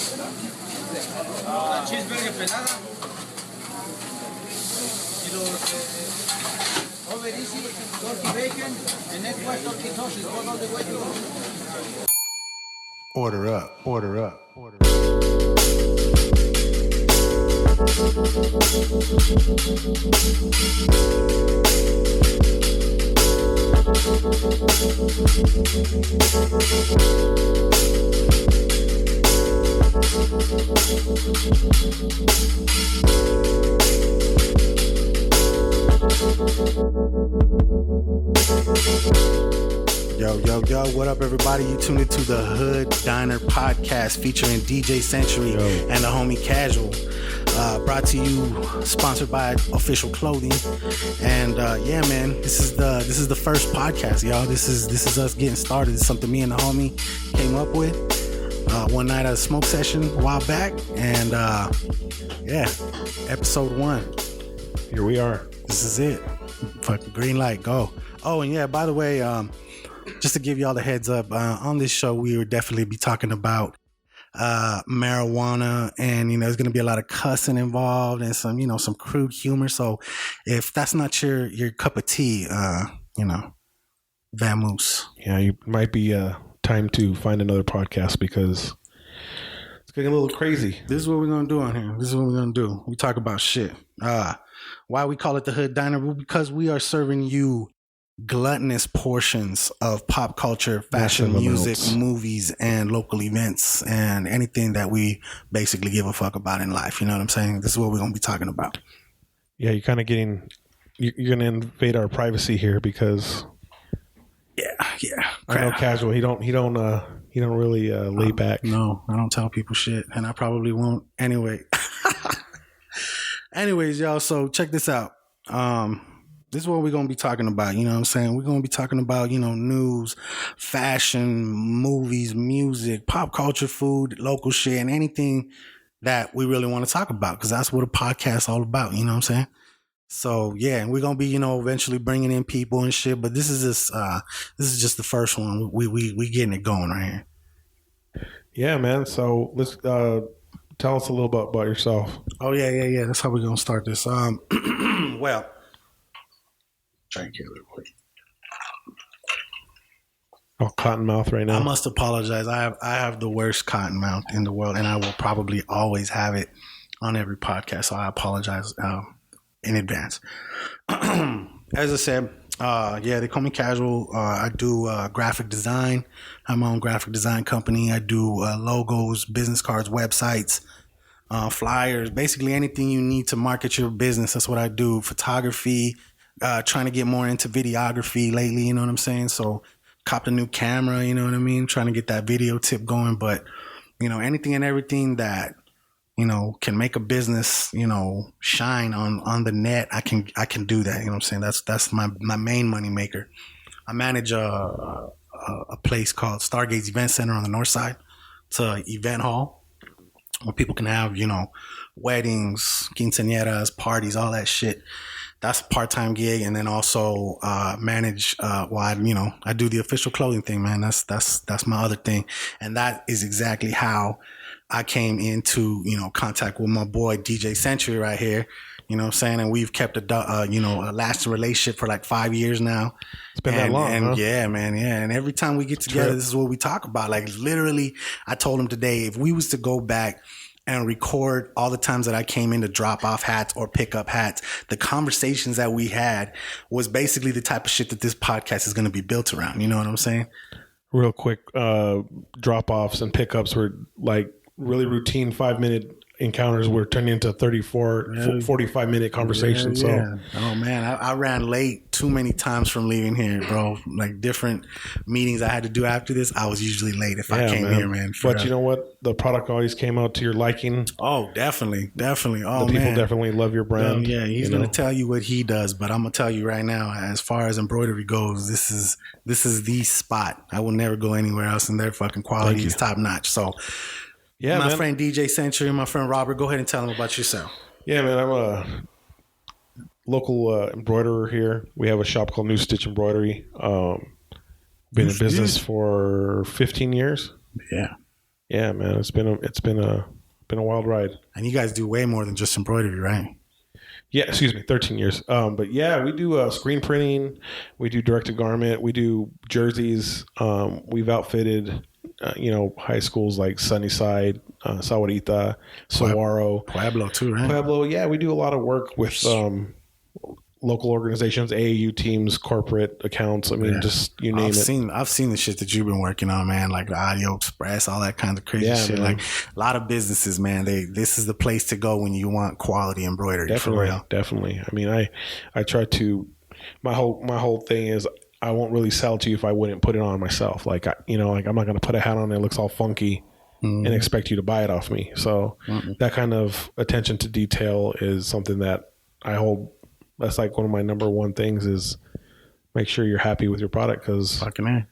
La cheeseburger pelada. Y los over easy, turkey bacon, and next one turkey sausage. Go all the way to go. Order up, order up, order up. Yo, what up, everybody? You tuned into the Hood Diner Podcast featuring DJ Century and the homie kAZual. Brought to you, sponsored by Official Clothing. And yeah, man, this is the first podcast, y'all. This is us getting started. It's something me and the homie came up with one night at a smoke session a while back. And yeah, episode 1. Here we are. This is it. Fucking green light, go. Oh, and yeah, by the way, just to give y'all the heads up, on this show, we will definitely be talking about marijuana, and there's going to be a lot of cussing involved and some crude humor. So if that's not your cup of tea, vamoose. Yeah, you might be time to find another podcast because it's getting a little crazy. This is what we're going to do on here. This is what we're going to do. We talk about shit. Why we call it the Hood Diner? Because we are serving you gluttonous portions of pop culture, fashion, music, movies, and local events, and anything that we basically give a fuck about in life. You know what I'm saying? This is what we're going to be talking about. Yeah, you're kind of you're going to invade our privacy here because yeah. I know kAZual. He don't really lay back. No, I don't tell people shit, and I probably won't anyway. Anyways, y'all, so check this out. This is what we're going to be talking about. You know what I'm saying? We're going to be talking about, news, fashion, movies, music, pop culture, food, local shit, and anything that we really want to talk about, because that's what a podcast is all about. You know what I'm saying? So, yeah, and we're going to be, eventually bringing in people and shit. But this is just the first one. We getting it going right here. Yeah, man. So let's tell us a little bit about yourself. Oh, yeah. That's how we're going to start this. Well, drink here real quick. Oh, cotton mouth right now. I must apologize. I have the worst cotton mouth in the world, and I will probably always have it on every podcast. So I apologize in advance. As I said, they call me kAZual. I do graphic design. I have my own graphic design company. I do logos, business cards, websites, flyers, basically anything you need to market your business. That's what I do. Photography. Trying to get more into videography lately, you know what I'm saying? So copped a new camera, you know what I mean? Trying to get that video tip going, but anything and everything that, can make a business, shine on the net, I can do that, you know what I'm saying? That's my main money maker. I manage a place called Stargaze Event Center on the north side. It's an event hall where people can have, weddings, quinceañeras, parties, all that shit. That's a part-time gig, and then also manage. I do the official clothing thing, man. That's my other thing, and that is exactly how I came into contact with my boy DJ Century right here. You know what I'm saying? And we've kept a lasting relationship for like 5 years now. It's been that long, huh? Yeah, man. Yeah. And every time we get together, this is what we talk about. Like literally, I told him today, if we was to go back and record all the times that I came in to drop off hats or pick up hats, the conversations that we had was basically the type of shit that this podcast is going to be built around. You know what I'm saying? Real quick, drop-offs and pickups were like really routine 5-minute encounters were turning into 45-minute conversations. Yeah. Oh man, I ran late too many times from leaving here, bro. Like different meetings I had to do after this, I was usually late if I came here, man. But you know what? The product always came out to your liking. Oh, definitely. Oh, the people definitely love your brand. Yeah, he's going to tell you what he does, but I'm going to tell you right now, as far as embroidery goes, this is the spot. I will never go anywhere else, and their fucking quality is top notch. So. Yeah, my friend DJ Century and my friend Robert, go ahead and tell them about yourself. Yeah, man, I'm a local embroiderer here. We have a shop called New Stitch Embroidery. Been in business for 15 years. Yeah. Yeah, man, it's been a wild ride. And you guys do way more than just embroidery, right? Yeah, excuse me, 13 years. But yeah, we do screen printing, we do direct to garment, we do jerseys. We've outfitted, high schools like Sunnyside, Sahuarita, Saguaro, Pueblo too, right? Pueblo. Yeah, we do a lot of work with local organizations, AAU teams, corporate accounts. I mean, just you name it. I've seen the shit that you've been working on, man, like the Audio Express, all that kind of crazy shit. Man. Like a lot of businesses, man, this is the place to go when you want quality embroidery. Definitely, for real. definitely. I mean, I try to. My whole thing is I won't really sell to you if I wouldn't put it on myself. Like I'm not going to put a hat on that looks all funky and expect you to buy it off me. So that kind of attention to detail is something that I hold. That's like one of my number one things is make sure you're happy with your product because Fucking man.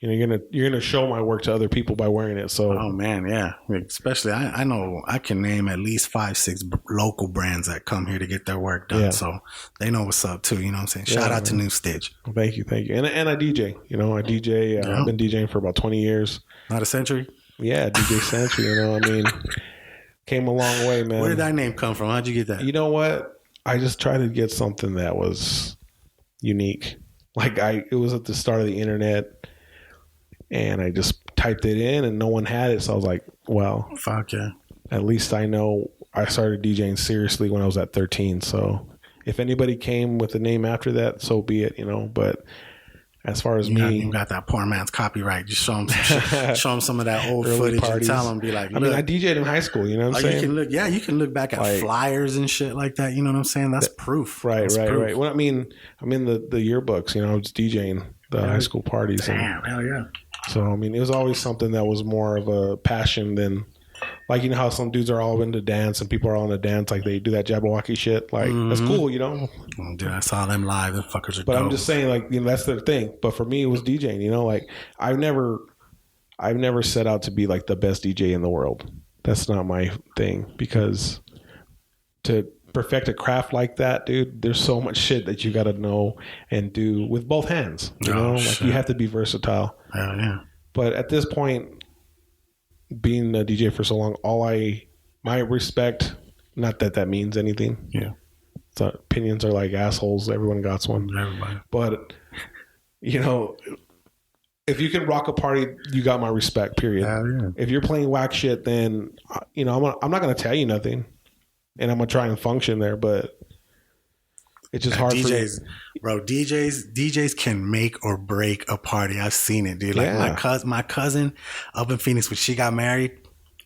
You're gonna show my work to other people by wearing it. So Oh man, yeah. Especially I know I can name at least 5-6 local brands that come here to get their work done. Yeah. So they know what's up too. You know what I'm saying? Shout out to New Stitch. thank you, and I DJ. I DJ. I've been DJing for about 20 years. Not a century. Yeah, DJ Century. I mean, came a long way, man. Where did that name come from? How'd you get that? You know what? I just tried to get something that was unique. Like it was at the start of the internet, and I just typed it in, and no one had it. So I was like, well, Fuck yeah. at least I know I started DJing seriously when I was at 13. So if anybody came with a name after that, so be it, But as far as You got that poor man's copyright. Just show him some shit. Show him some of that old footage parties. and tell him, be like, I mean, I DJ'd in high school, you know what I'm saying? You can look back at flyers and shit like that. You know what I'm saying? That's proof. Right. That's proof. Well, I mean the yearbooks, I was DJing the high school parties. Damn, hell yeah. So, I mean, it was always something that was more of a passion than, like, how some dudes are all into dance and people are all into dance, like they do that Jabberwocky shit. Like, that's cool, Oh, dude, I saw them live. The fuckers are But dope. I'm just saying, like, that's their thing. But for me, it was DJing, like, I've never set out to be like the best DJ in the world. That's not my thing, because to perfect a craft like that, dude, there's so much shit that you got to know and do with both hands. Like, you have to be versatile. Hell yeah. But at this point, being a DJ for so long, my respect, not that means anything. Yeah. So opinions are like assholes. Everyone got one. Everybody. But, if you can rock a party, you got my respect, period. Hell yeah. If you're playing whack shit, then, I'm not going to tell you nothing. And I'm going to try and function there, but it's just hard DJs, for me. Bro, DJs can make or break a party. I've seen it, dude. Like my cousin up in Phoenix, when she got married,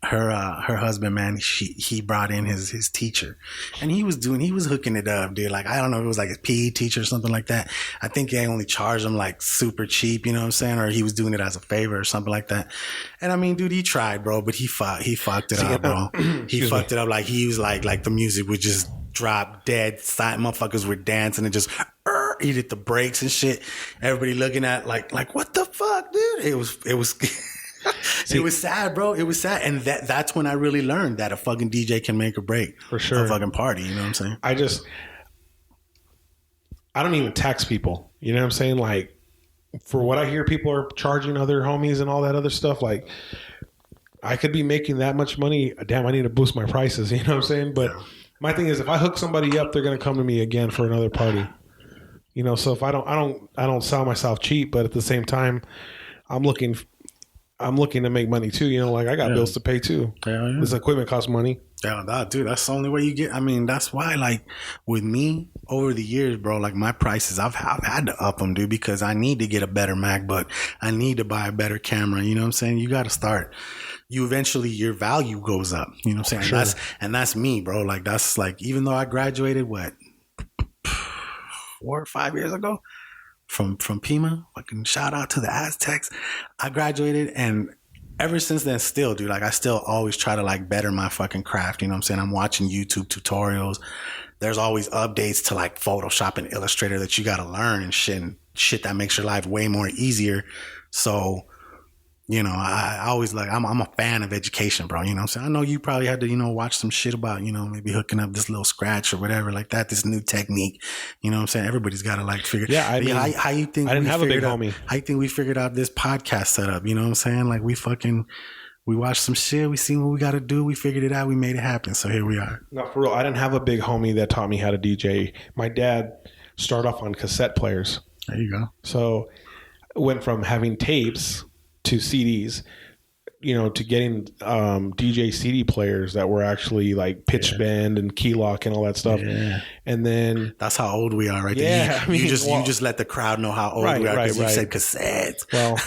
her husband, man, he brought in his teacher, and he was hooking it up, dude. Like, I don't know if it was like a PE teacher or something like that. I think they only charged him like super cheap, you know what I'm saying? Or he was doing it as a favor or something like that. And I mean, dude, he tried, bro, but he fucked it up, bro. He fucked it up. Like, he was like the music would just drop dead. Side motherfuckers were dancing and just he did the breaks and shit. Everybody looking at like what the fuck, dude? It was it was sad, bro. It was sad. And that's when I really learned that a fucking DJ can make or break for sure a fucking party. You know what I'm saying? I don't even tax people. You know what I'm saying? Like, for what I hear, people are charging other homies and all that other stuff. Like, I could be making that much money. Damn, I need to boost my prices. You know what I'm saying? But my thing is, if I hook somebody up, they're going to come to me again for another party. So if I don't sell myself cheap, but at the same time, I'm looking to make money too. Like, I got bills to pay too. Yeah. This equipment costs money. Yeah, dude, that's the only way you get. I mean, that's why, like, with me over the years, bro, like, my prices, I've had to up them, dude, because I need to get a better MacBook. I need to buy a better camera. You know what I'm saying? You got to start. You eventually, your value goes up. You know what I'm saying? Sure. That's me, bro. Like, that's like, even though I graduated, 4 or 5 years ago from Pima, fucking shout out to the Aztecs. I graduated, and ever since then, still, dude, like, I still always try to, like, better my fucking craft. You know what I'm saying? I'm watching YouTube tutorials. There's always updates to, like, Photoshop and Illustrator that you got to learn and shit that makes your life way more easier. So, I always I'm a fan of education, bro. You know what I'm saying? I know you probably had to, watch some shit about, maybe hooking up this little scratch or whatever like that, this new technique. You know what I'm saying? Everybody's got to, like, figure. Yeah, I mean, how you think I didn't have a big homie. How you think we figured out this podcast setup? You know what I'm saying? Like, we We watched some shit. We seen what we got to do. We figured it out. We made it happen. So here we are. No, for real. I didn't have a big homie that taught me how to DJ. My dad started off on cassette players. There you go. So went from having tapes to CDs, you know, to getting DJ CD players that were actually like pitch bend and key lock and all that stuff. Yeah. And then that's how old we are, right there. You just let the crowd know how old we are because you said cassettes. Well,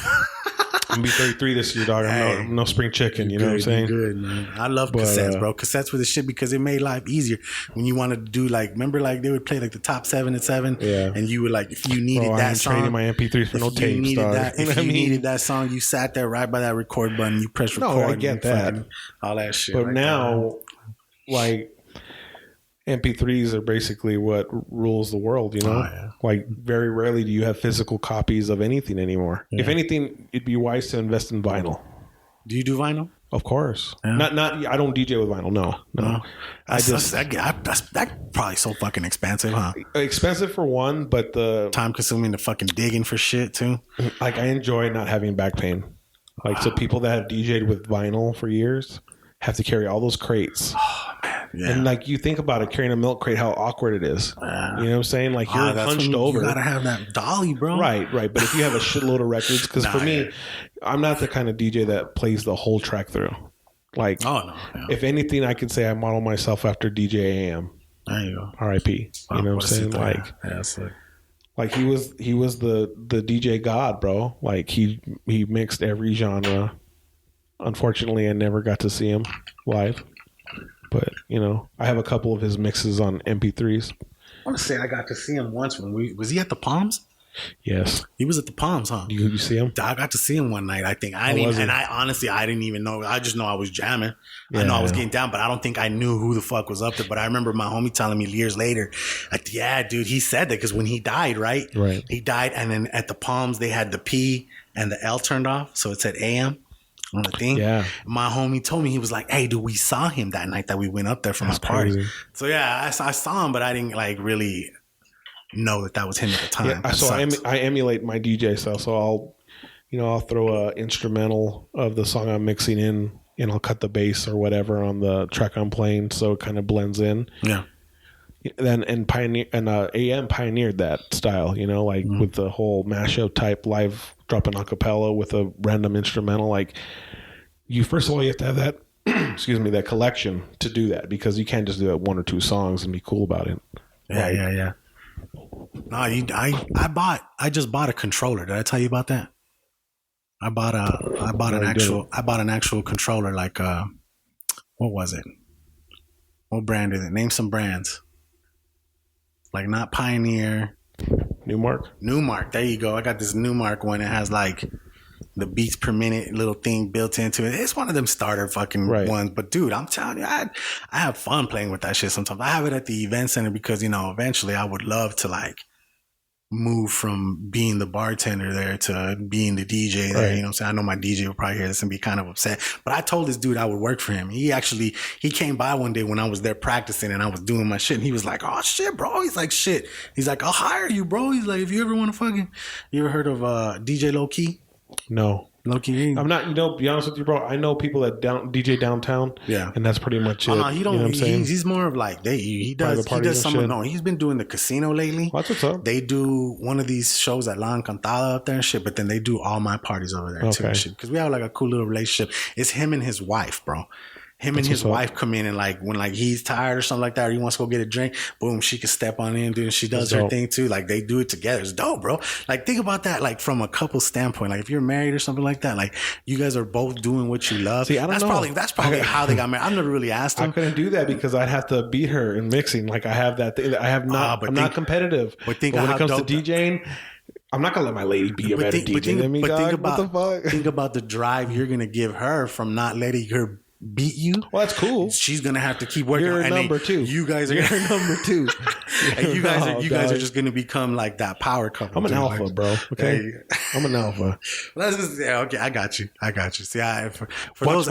I'm gonna be 33 this year, dog. I'm no spring chicken. You know what I'm saying? Good, man. I love cassettes, bro. Cassettes were the shit because it made life easier. When you wanted to do like, remember, like they would play like the top 7 at 7, and you would like if you needed that song, trading my MP3s for no tapes, dog. If you needed that song, you sat there right by that record button. You press record. No, I get that. All that shit. But now, like. MP3s are basically what rules the world, you know? Like, very rarely do you have physical copies of anything anymore. Yeah. If anything, it'd be wise to invest in vinyl. Do you do vinyl? Of course. Yeah. Not. I don't DJ with vinyl. No. That's probably so fucking expensive, huh? Expensive for one, but the time consuming, the fucking digging for shit too. Like, I enjoy not having back pain. Like, so people that have DJed with vinyl for years have to carry all those crates. Oh, man. Yeah. And like you think about it, carrying a milk crate, how awkward it is. You know what I'm saying? Like you're hunched over. You gotta have that dolly, bro. Right. But if you have a shitload of records, because for me, I'm not the kind of DJ that plays the whole track through. Like, if anything, I could say I model myself after DJ AM. There you go. R.I.P. You know what I'm saying? Like he was the DJ god, bro. Like he mixed every genre. Unfortunately, I never got to see him live. But, you know, I have a couple of his mixes on MP3s. I want to say I got to see him once when was he at the Palms? Yes. He was at the Palms, huh? You see him? I got to see him one night, I think. I honestly didn't even know. I just know I was jamming. Yeah, I know I was getting down, but I don't think I knew who the fuck was up there. But I remember my homie telling me years later, like, yeah, dude, he said that because when he died, right? He died, and then at the Palms, they had the P and the L turned off, so it said AM. On the thing. Yeah. My homie told me, he was like, hey, dude, we saw him that night that we went up there for my party. Crazy. So yeah, I saw him, but I didn't like really know that was him at the time. Yeah, so I emulate my DJ style. So I'll throw a instrumental of the song I'm mixing in and I'll cut the bass or whatever on the track I'm playing so it kind of blends in. Yeah. Then AM pioneered that style, you know, like with the whole mashup type live dropping a cappella with a random instrumental. Like first of all, you have to have that, that collection to do that because you can't just do that 1 or 2 songs and be cool about it. Yeah. No, I just bought a controller. Did I tell you about that? I bought an actual controller. Like, what was it? What brand is it? Name some brands. Like not Pioneer. Newmark. There you go. I got this Newmark one. It has like the beats per minute little thing built into it. It's one of them starter fucking ones. But dude, I'm telling you, I have fun playing with that shit sometimes. I have it at the event center because, you know, eventually I would love to like move from being the bartender there to being the DJ there. You know what I'm saying? I know my DJ will probably hear this and be kind of upset. But I told this dude I would work for him. He came by one day when I was there practicing and I was doing my shit. And he was like, oh shit, bro. He's like, shit. He's like, I'll hire you, bro. He's like, if you ever want to you ever heard of DJ Low Key? No. Low Key. I'm not, to be honest with you, bro. I know people that DJ downtown. Yeah. And that's pretty much it. He don't, you know what I'm saying? He's more of like, he does some of, no, he's been doing the casino lately. That's what's up. They do one of these shows at La Encantada up there and shit, but then they do all my parties over there too and shit. Because we have like a cool little relationship. It's him and his wife, bro. Him and his wife come in and like when like he's tired or something like that or he wants to go get a drink, boom, she can step on in, dude. She does her thing too. Like they do it together. It's dope, bro. Like think about that, like from a couple standpoint. Like if you're married or something like that, like you guys are both doing what you love. See, I don't know. That's probably how they got married. I've never really asked him. I couldn't do that because I'd have to beat her in mixing. Like I have that thing. I'm not competitive. But when it comes to DJing, I'm not gonna let my lady be a better DJ than me. But think about the drive you're gonna give her from not letting her beat you. Well, that's cool. She's gonna have to keep working. You're number 2. You guys are number 2. And you guys are just gonna become like that power couple. I'm an alpha, bro. Okay, I'm an alpha. Let's just okay. I got you. See, for watch those,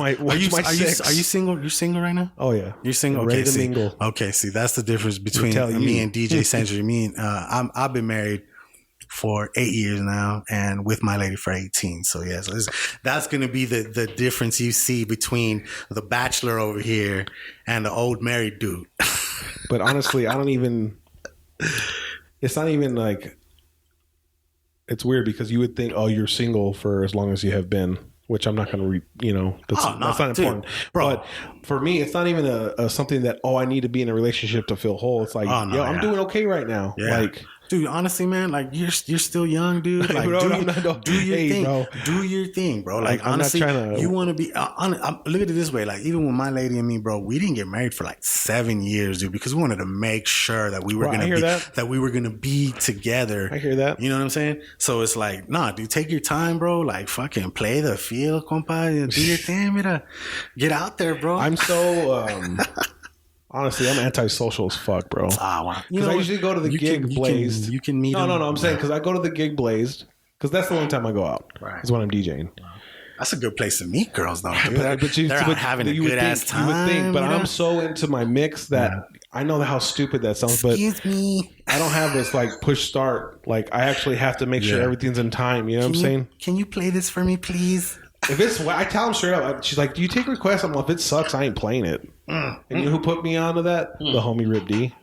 are you single? You're single right now? Oh yeah, you're single. Okay, ready to mingle. Okay, see, that's the difference between me and DJ Century. I've been married for 8 years now, and with my lady for 18. So yeah, so that's going to be the difference you see between the bachelor over here and the old married dude. But honestly, I don't even. It's not even like. It's weird because you would think, oh, you're single for as long as you have been. Which I'm not going to, that's not important. Bro. But for me, it's not even a something that, I need to be in a relationship to feel whole. It's like, I'm doing okay right now. Yeah. Like, dude, honestly, man, like you're still young, dude. Like, bro, do your thing, bro. Do your thing, bro. Like, honestly, you want to be. Look at it this way. Like, even with my lady and me, bro, we didn't get married for like 7 years, dude, because we wanted to make sure that we were gonna be together. I hear that. You know what I'm saying? So it's like, nah, dude, take your time, bro. Like, fucking play the field, compa. Do your thing, mira. Get out there, bro. I'm so. Honestly, I'm antisocial as fuck, bro. Wow. Because I usually go to the gig Blazed. You can meet. No. I'm saying because I go to the gig Blazed because that's the only time I go out. Right. Is when I'm DJing. That's a good place to meet girls, though. Dude. They're out having a good ass time. You would think, but I'm so into my mix that I know how stupid that sounds. Excuse me. I don't have this like push start. Like I actually have to make sure everything's in time. You know what I'm saying? Can you play this for me, please? If it's, I tell them straight up. She's like, "Do you take requests?" I'm like, "If it sucks, I ain't playing it." And you know who put me onto that? The homie Rip D.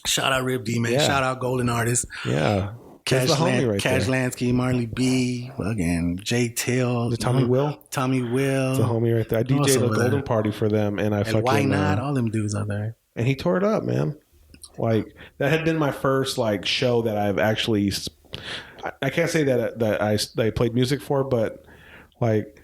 Shout out Rip D, man. Yeah. Shout out Golden Artist. Yeah. Cash Lansky, Marley B, again, Jay Till. Tommy Will. It's a homie right there. I DJ'd a golden party for them, and why not? All them dudes out there. And he tore it up, man. Like that had been my first like show that I've actually. I can't say that I played music for, but like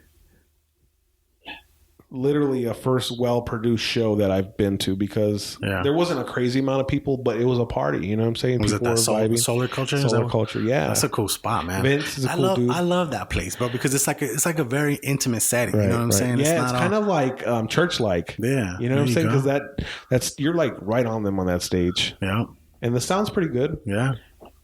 literally a first well-produced show that I've been to because there wasn't a crazy amount of people, but it was a party. You know what I'm saying? Was it that Solar Culture? Solar Culture, yeah. That's a cool spot, man. Vince is a cool dude. I love that place, bro, because it's like a very intimate setting. Right, you know what I'm saying? Yeah, it's kind of like church-like. Yeah. You know what I'm saying? Because that's you're like right on them on that stage. Yeah. And the sound's pretty good. Yeah.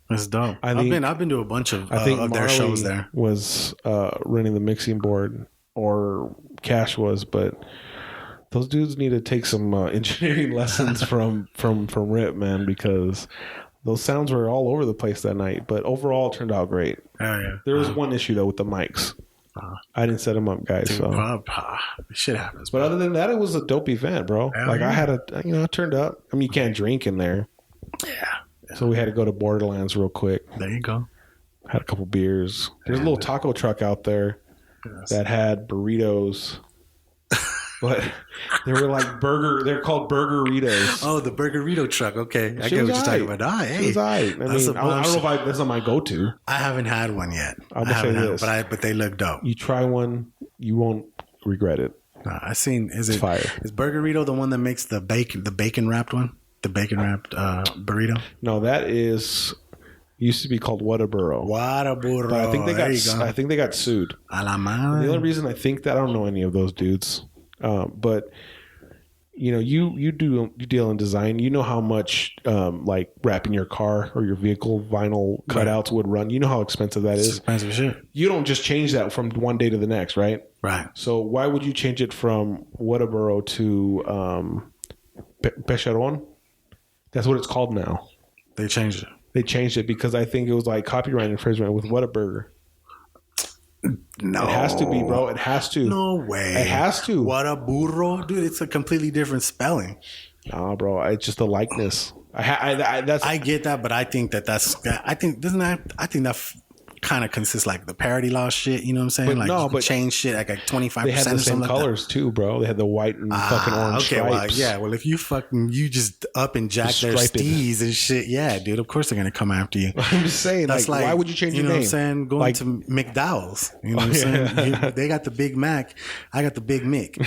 That's dope. I've been to a bunch of their shows there. Was running the mixing board, or Cash was, but those dudes need to take some engineering lessons from Rip, man, because those sounds were all over the place that night. But overall, it turned out great. Oh yeah. There was one issue though with the mics. I didn't set them up, guys. Dude, so shit happens. But other than that, it was a dope event, bro. I had I turned up. I mean, you can't drink in there. Yeah. So we had to go to Borderlands real quick. There you go. Had a couple beers. There's a little taco truck out there that had burritos. But they were like they're called Burgeritos. Oh, the Burgerito truck. Okay. I get what you're talking about. Hey. It was I mean, I don't know if that's not my go-to. I haven't had one yet. I'm going to say this. But they look dope. You try one, you won't regret it. I seen, it's fire. Is Burgerito the one that makes the bacon wrapped one? The bacon wrapped burrito? No, that used to be called Whataburro. But I think they got sued. A la madre. The only reason I think that, I don't know any of those dudes. But you deal in design. You know how much like wrapping your car or your vehicle vinyl cutouts would run. You know how expensive that is. Expensive shit. You don't just change that from one day to the next, right? Right. So why would you change it from Whataburro to Pecharon? That's what it's called now. They changed it. They changed it because I think it was like copyright infringement with Whataburger. No. It has to be, bro. It has to. No way. It has to. What a burro. Dude, it's a completely different spelling. Nah, bro. It's just the likeness. I get that, but I think that kind of consists like the parody law shit. You know what I'm saying? But like change shit like 25%. They had the same like colors too, bro. They had the white and fucking orange stripes. Well, if you just up and jack their steez and shit, yeah, dude. Of course they're gonna come after you. I'm just saying, that's like why would you change your name? You know what I'm saying? Going to McDowell's. You know what I'm saying? They got the Big Mac. I got the Big Mick.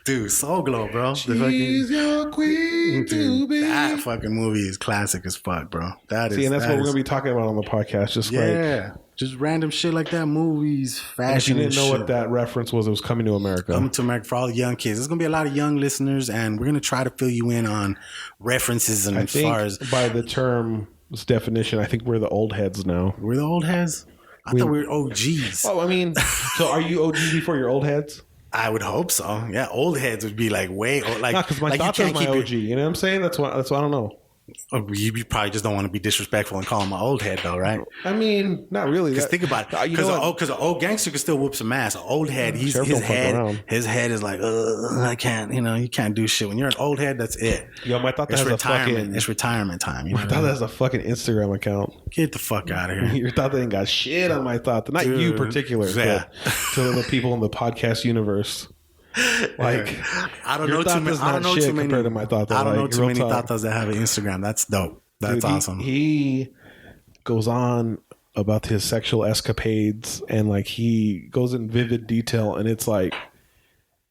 Dude, Soul Glow, bro. She's your queen to be. That fucking movie is classic as fuck, bro. And that's what we're gonna be talking about on the podcast. Just random shit like that. Movies, fashion. If you didn't know what that reference was, it was Coming to America. Coming to America for all the young kids. There's gonna be a lot of young listeners, and we're gonna try to fill you in on references and as far as by the term's definition, I think we're the old heads now. We're the old heads. I thought we were OGs. Oh, I mean, so are you OG before your old heads? I would hope so. Yeah, old heads would be like way old. Like, because my thoughts are my OG. You know what I'm saying? That's why I don't know. You probably just don't want to be disrespectful and call him an old head, though, right? I mean, not really. Because think about it. Because an old gangster can still whoop some ass. An old head, his head is like, I can't. You can't do shit. When you're an old head, that's it. Yo, my thought that's it's retirement time. My thought that's a fucking Instagram account. Get the fuck out of here. Your thought ain't got shit on my thought. Not you particular, but to the people in the podcast universe. Like, I don't know too many compared to my thought. I don't know too many thoughts that have an Instagram. That's dope. That's awesome. He goes on about his sexual escapades, and like he goes in vivid detail, and it's like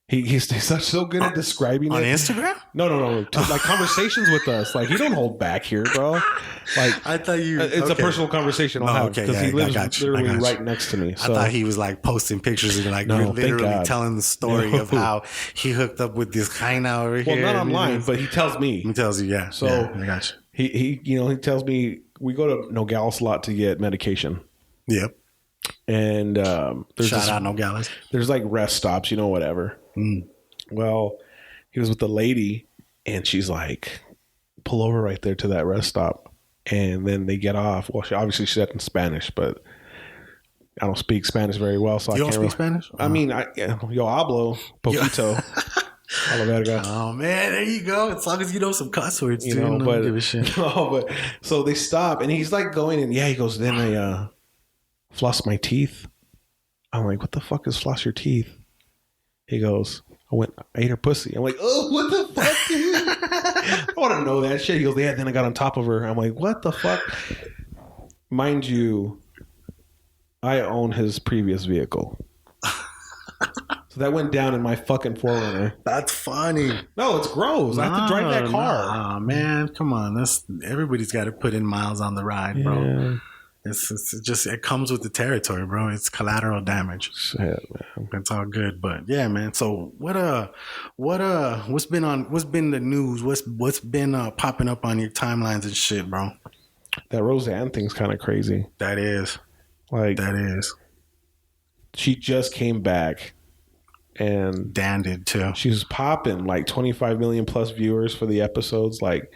he's so good at describing on it. Instagram. No. Like conversations with us. Like, he don't hold back here, bro. Like, I thought it's a personal conversation I'll have because he lives literally right next to me. So. I thought he was like posting pictures and like literally telling the story of how he hooked up with this Jaina over here. Well, not online, but he tells me. He tells you, yeah. So I got you. He tells me we go to Nogales a lot to get medication. Yep. And shout out Nogales. There's like rest stops, whatever. Well, he was with the lady, and she's like, pull over right there to that rest stop. And then they get off. Well, she said in Spanish, but I don't speak Spanish very well, so you don't speak Spanish? I mean, yo hablo poquito. Oh man, there you go. As long as you know some cuss words, don't give a shit. But so they stop, and he's like going, and he goes, then I floss my teeth. I'm like, what the fuck is floss your teeth? He goes, I ate her pussy. I'm like, oh, what the fuck, dude? I want to know that shit. He goes, yeah, then I got on top of her. I'm like, what the fuck? Mind you, I own his previous vehicle. So that went down in my fucking 4Runner. That's funny. No, it's gross. I have to drive that car. Oh, man. Come on. Everybody's got to put in miles on the ride, bro. Yeah. It's just, it comes with the territory, bro. It's collateral damage. Shit, man. It's all good, but yeah, man. So what's been the news? What's been popping up on your timelines and shit, bro? That Roseanne thing's kind of crazy. That is. She just came back, and Dan did too. She was popping like 25 million plus viewers for the episodes. Like,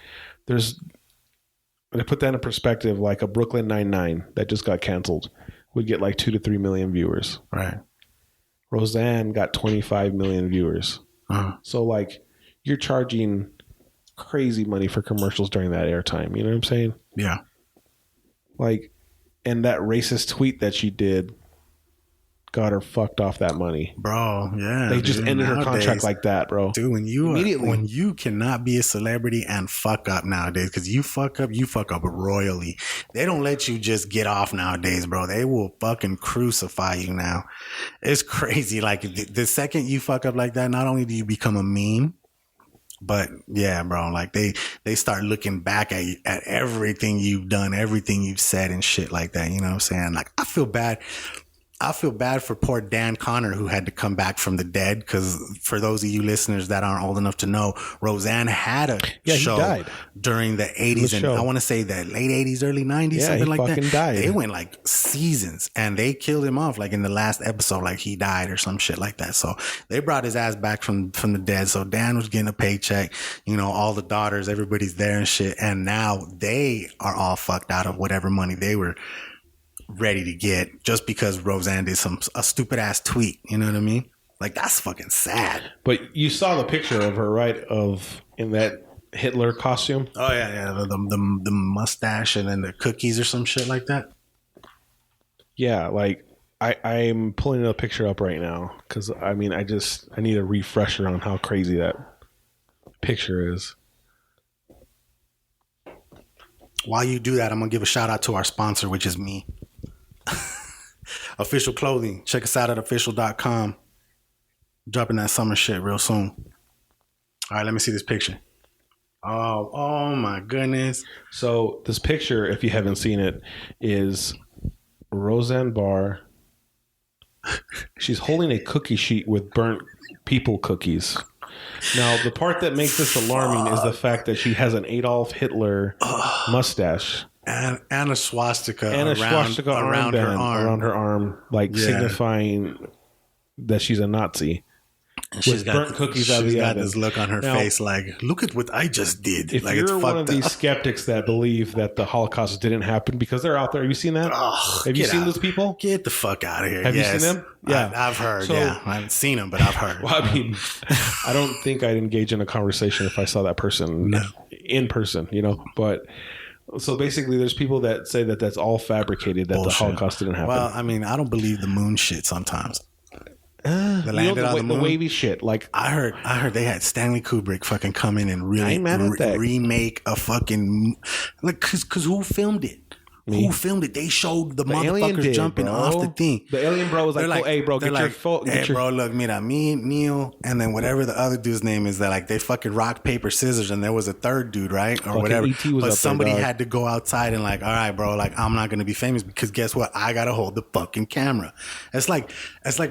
and to put that in perspective, like a Brooklyn Nine-Nine that just got canceled would get like 2 to 3 million viewers. Right. Roseanne got 25 million viewers. Uh-huh. So like, you're charging crazy money for commercials during that airtime. You know what I'm saying? Yeah. Like, and that racist tweet that she did got her fucked off that money, bro. Yeah, they just ended her contract like that, bro. Dude, when you cannot be a celebrity and fuck up nowadays, because you fuck up royally. They don't let you just get off nowadays, bro. They will fucking crucify you now. It's crazy. Like, the second you fuck up like that, not only do you become a meme, but yeah, bro, like they start looking back at everything you've done, everything you've said and shit like that. You know what I'm saying? Like, I feel bad for poor Dan Connor, who had to come back from the dead. Because for those of you listeners that aren't old enough to know, Roseanne had a show during the 80s, and I want to say the late 80s, early 90s, something like that. Died. They went like seasons, and they killed him off like in the last episode, like he died or some shit like that. So they brought his ass back from the dead. So Dan was getting a paycheck, all the daughters, everybody's there and shit. And now they are all fucked out of whatever money they were ready to get just because Roseanne did a stupid ass tweet. You know what I mean? Like, that's fucking sad. But you saw the picture of her, right? In that Hitler costume. Oh yeah. The mustache and then the cookies or some shit like that. Yeah, like I'm pulling a picture up right now because I need a refresher on how crazy that picture is. While you do that, I'm gonna give a shout out to our sponsor, which is me. Official Clothing. Check us out at official.com. Dropping that summer shit real soon. All right, let me see this picture. Oh my goodness. So this picture, if you haven't seen it, is Roseanne Barr. She's holding a cookie sheet with burnt people cookies. Now, the part that makes this alarming is the fact that she has an Adolf Hitler mustache. And a swastika, around her arm. Like signifying that she's a Nazi. And she's got burnt cookies out of the oven. this look on her Now, face like, look at what I just did. If like, you're it's one of fucked these up. skeptics that believe that the Holocaust didn't happen, because they're out there. Have you seen that? Have you seen those people? Get the fuck out of here. Have you seen them? Yeah. I've heard. So- yeah. I haven't seen them, but I've heard. Well, I mean, I don't think I'd engage in a conversation if I saw that person in person, you know, but so basically there's people that say that that's all fabricated, that Bullshit. the Holocaust didn't happen. Well, I mean, I don't believe the moon shit sometimes. The wavy shit. Like I heard they had Stanley Kubrick fucking come in and I really ain't mad at that. remake a fucking like cause who filmed it? Me. Who filmed it? They showed the alien motherfuckers did, jumping bro. off the thing. The alien bro was like, They're oh, hey bro, they're get your phone. Hey bro, look, mira, me, Neil, and then whatever the other dude's name is, that like they fucking rock, paper, scissors, and there was a third dude, right? Or Fucking whatever. E.T. was but up there, somebody dog. had to go outside and like, all right, bro, like I'm not gonna be famous because guess what? I gotta hold the fucking camera. It's like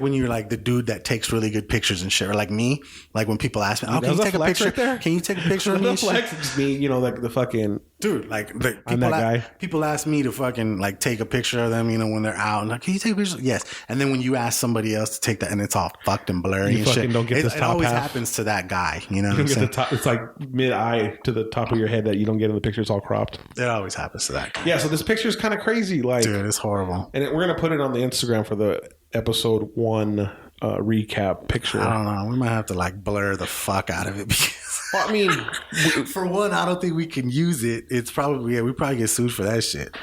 when you're like the dude that takes really good pictures and shit. Or like me, like when people ask me, oh, can you take a picture? right there? Can you take a picture of me? The and shit? flex is me, you know, like the fucking Dude, like I'm that guy. people ask me to fucking like take a picture of them, you know, when they're out. And like, can you take a picture? Yes. And then when you ask somebody else to take that, and it's all fucked and blurry You and fucking shit. don't get this it top always half. happens to that guy. You know you what I'm don't get saying? the top. It's like mid eye to the top of your head that you don't get in the picture. It's all cropped. It always happens to that guy. Yeah. So this picture is kind of crazy. Like, Dude, it's horrible. and we're gonna put it on the Instagram for the episode 1 recap picture. I don't know. We might have to like blur the fuck out of it because Well, I mean, for one, I don't think we can use it. It's probably we probably get sued for that shit.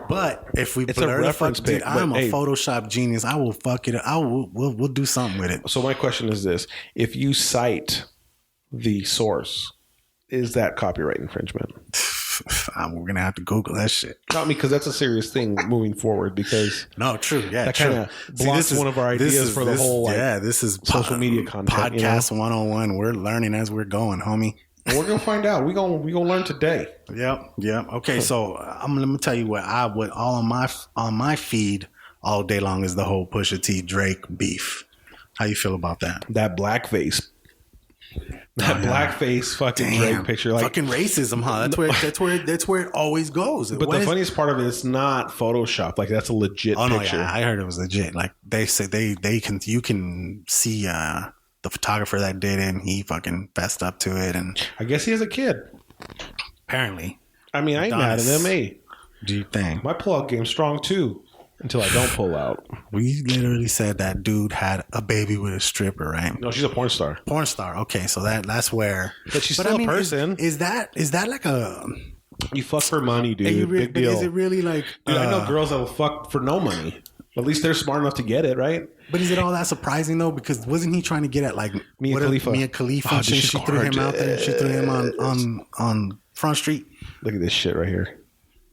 But if we It's a blur the fuck, reference pic, dude, I'm but a hey. Photoshop genius. I will fuck it. We'll do something with it. so my question is this: if you cite the source, is that copyright infringement? We're gonna have to Google that shit. Not me, because that's a serious thing moving forward. Because No, true. Yeah, that true. kind of blocks one of our ideas for the whole like, this is social media content. podcast 101. We're learning as we're going, homie. And we're gonna find out. We gonna learn today. Yep. Okay, so let me tell you what all on my feed all day long is the whole Pusha T Drake beef. How you feel about that? That blackface. That blackface fucking Drake picture, like fucking racism, huh? That's where it always goes. But the funniest part of it is not Photoshop. Like that's a legit picture. Yeah, I heard it was legit. Like they say you can see the photographer that did it, and he fucking fessed up to it, and I guess he has a kid. apparently. I mean, I ain't mad at him. Hey, Do you think? my pull-out game's strong too. Until I don't pull out. We literally said that dude had a baby with a stripper, right? No, she's a porn star. Porn star. Okay, so that's where. But she's still a person. Is that like a? You fuck for money, dude. Big but deal. is it really like? Dude, I know girls that will fuck for no money. At least they're smart enough to get it, right? But is it all that surprising though? Because wasn't he trying to get at like Mia Khalifa? Mia Khalifa, Oh, and dude, shit? she's She threw him out there. She threw him on Front Street. Look at this shit right here.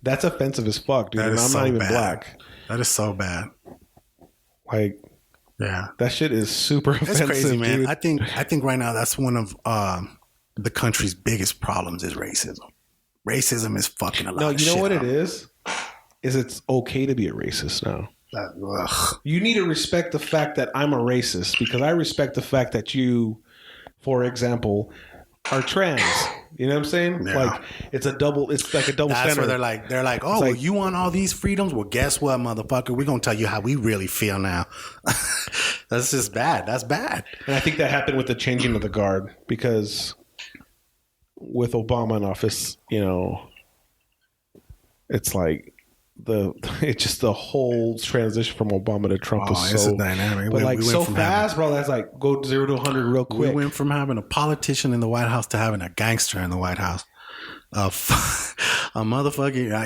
That's offensive as fuck, dude. That And is I'm so not even bad. black. That is so bad. Like, Yeah, that shit is super offensive, that's crazy, man. dude. I think right now that's one of the country's biggest problems is racism. Racism is fucking a lot. No, of you know shit what up. it is? Is it's okay to be a racist now. Ugh. You need to respect the fact that I'm a racist because I respect the fact that you, for example, are trans. You know what I'm saying? Yeah. Like it's like a double That's standard. where they're like, oh, well, like- you want all these freedoms? Well, guess what, motherfucker? We're gonna tell you how we really feel now. That's just bad. That's bad. And I think that happened with the changing of the guard because with Obama in office, you know, it's like it's just the whole transition from Obama to Trump was it's so a dynamic. but We like went so from fast, bro. That's like go 0 to 100 real We quick. went from having a politician in the White House to having a gangster in the White House. A motherfucker.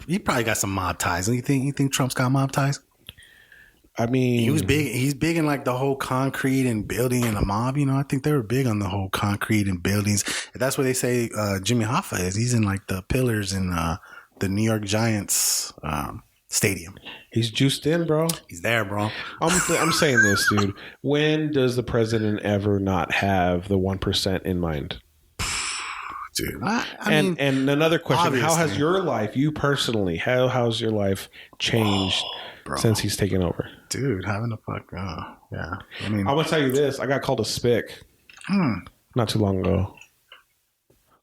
He probably got some mob ties. You think Trump's got mob ties? I mean, He was big. He's big in like the whole concrete and building and the mob. You know, I think they were big on the whole concrete and buildings. That's what they say. Jimmy Hoffa is. He's in like the pillars in the New York Giants stadium. he's juiced in, bro. He's there, bro. I'm saying this, dude. When does the president ever not have the 1% in mind? Dude, I mean, and another question: how has obviously. your life, you personally, how's your life changed bro. since he's taken over? dude, having a fuck. Yeah. I mean, I'm gonna tell you this: I got called a spick not too long ago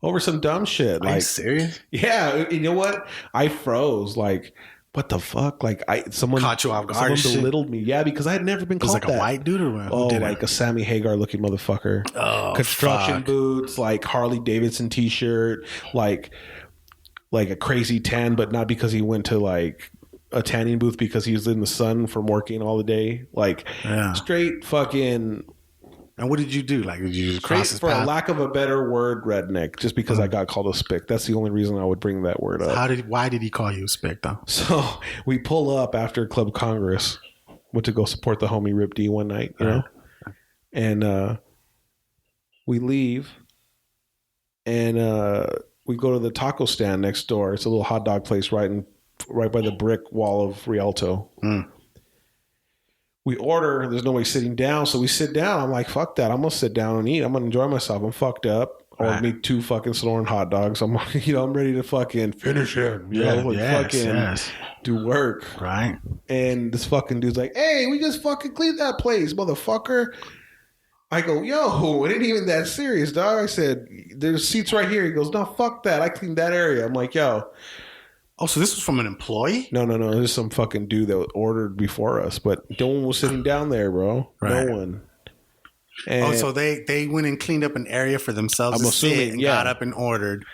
over some dumb shit. are you Like, serious? yeah, you know what? I froze. Like, what the fuck? Like someone caught you off guard. Someone belittled me. Yeah, because I had never been It was called like that. a white dude or what? Oh, like a Sammy Hagar looking motherfucker. Oh, construction boots, like Harley Davidson t-shirt, like a crazy tan, but not because he went to like a tanning booth, because he was in the sun from working all the day. Like straight fucking. And what did you do? Like, did you just cross his for path? a lack of a better word, redneck? Just because I got called a spick. That's the only reason I would bring that word up. Why did he call you a spick though? So we pull up after Club Congress. Went to go support the homie Rip D one night, you know, and we leave, and we go to the taco stand next door. It's a little hot dog place right by the brick wall of Rialto. We order, there's nobody sitting down, so we sit down. I'm like, fuck that. I'm gonna sit down and eat. I'm gonna enjoy myself. I'm fucked up. I ordered me 2 fucking Sonoran hot dogs. I'm I'm ready to fucking finish him. Do work. Right. And this fucking dude's like, hey, we just fucking cleaned that place, motherfucker. I go, yo, it ain't even that serious, dog. I said, there's seats right here. He goes, no, fuck that. I cleaned that area. I'm like, yo. Oh, so this was from an employee? No. There's some fucking dude that ordered before us, but no one was sitting down there, bro. Right. No one. And so they went and cleaned up an area for themselves. I'm assuming, got up and ordered,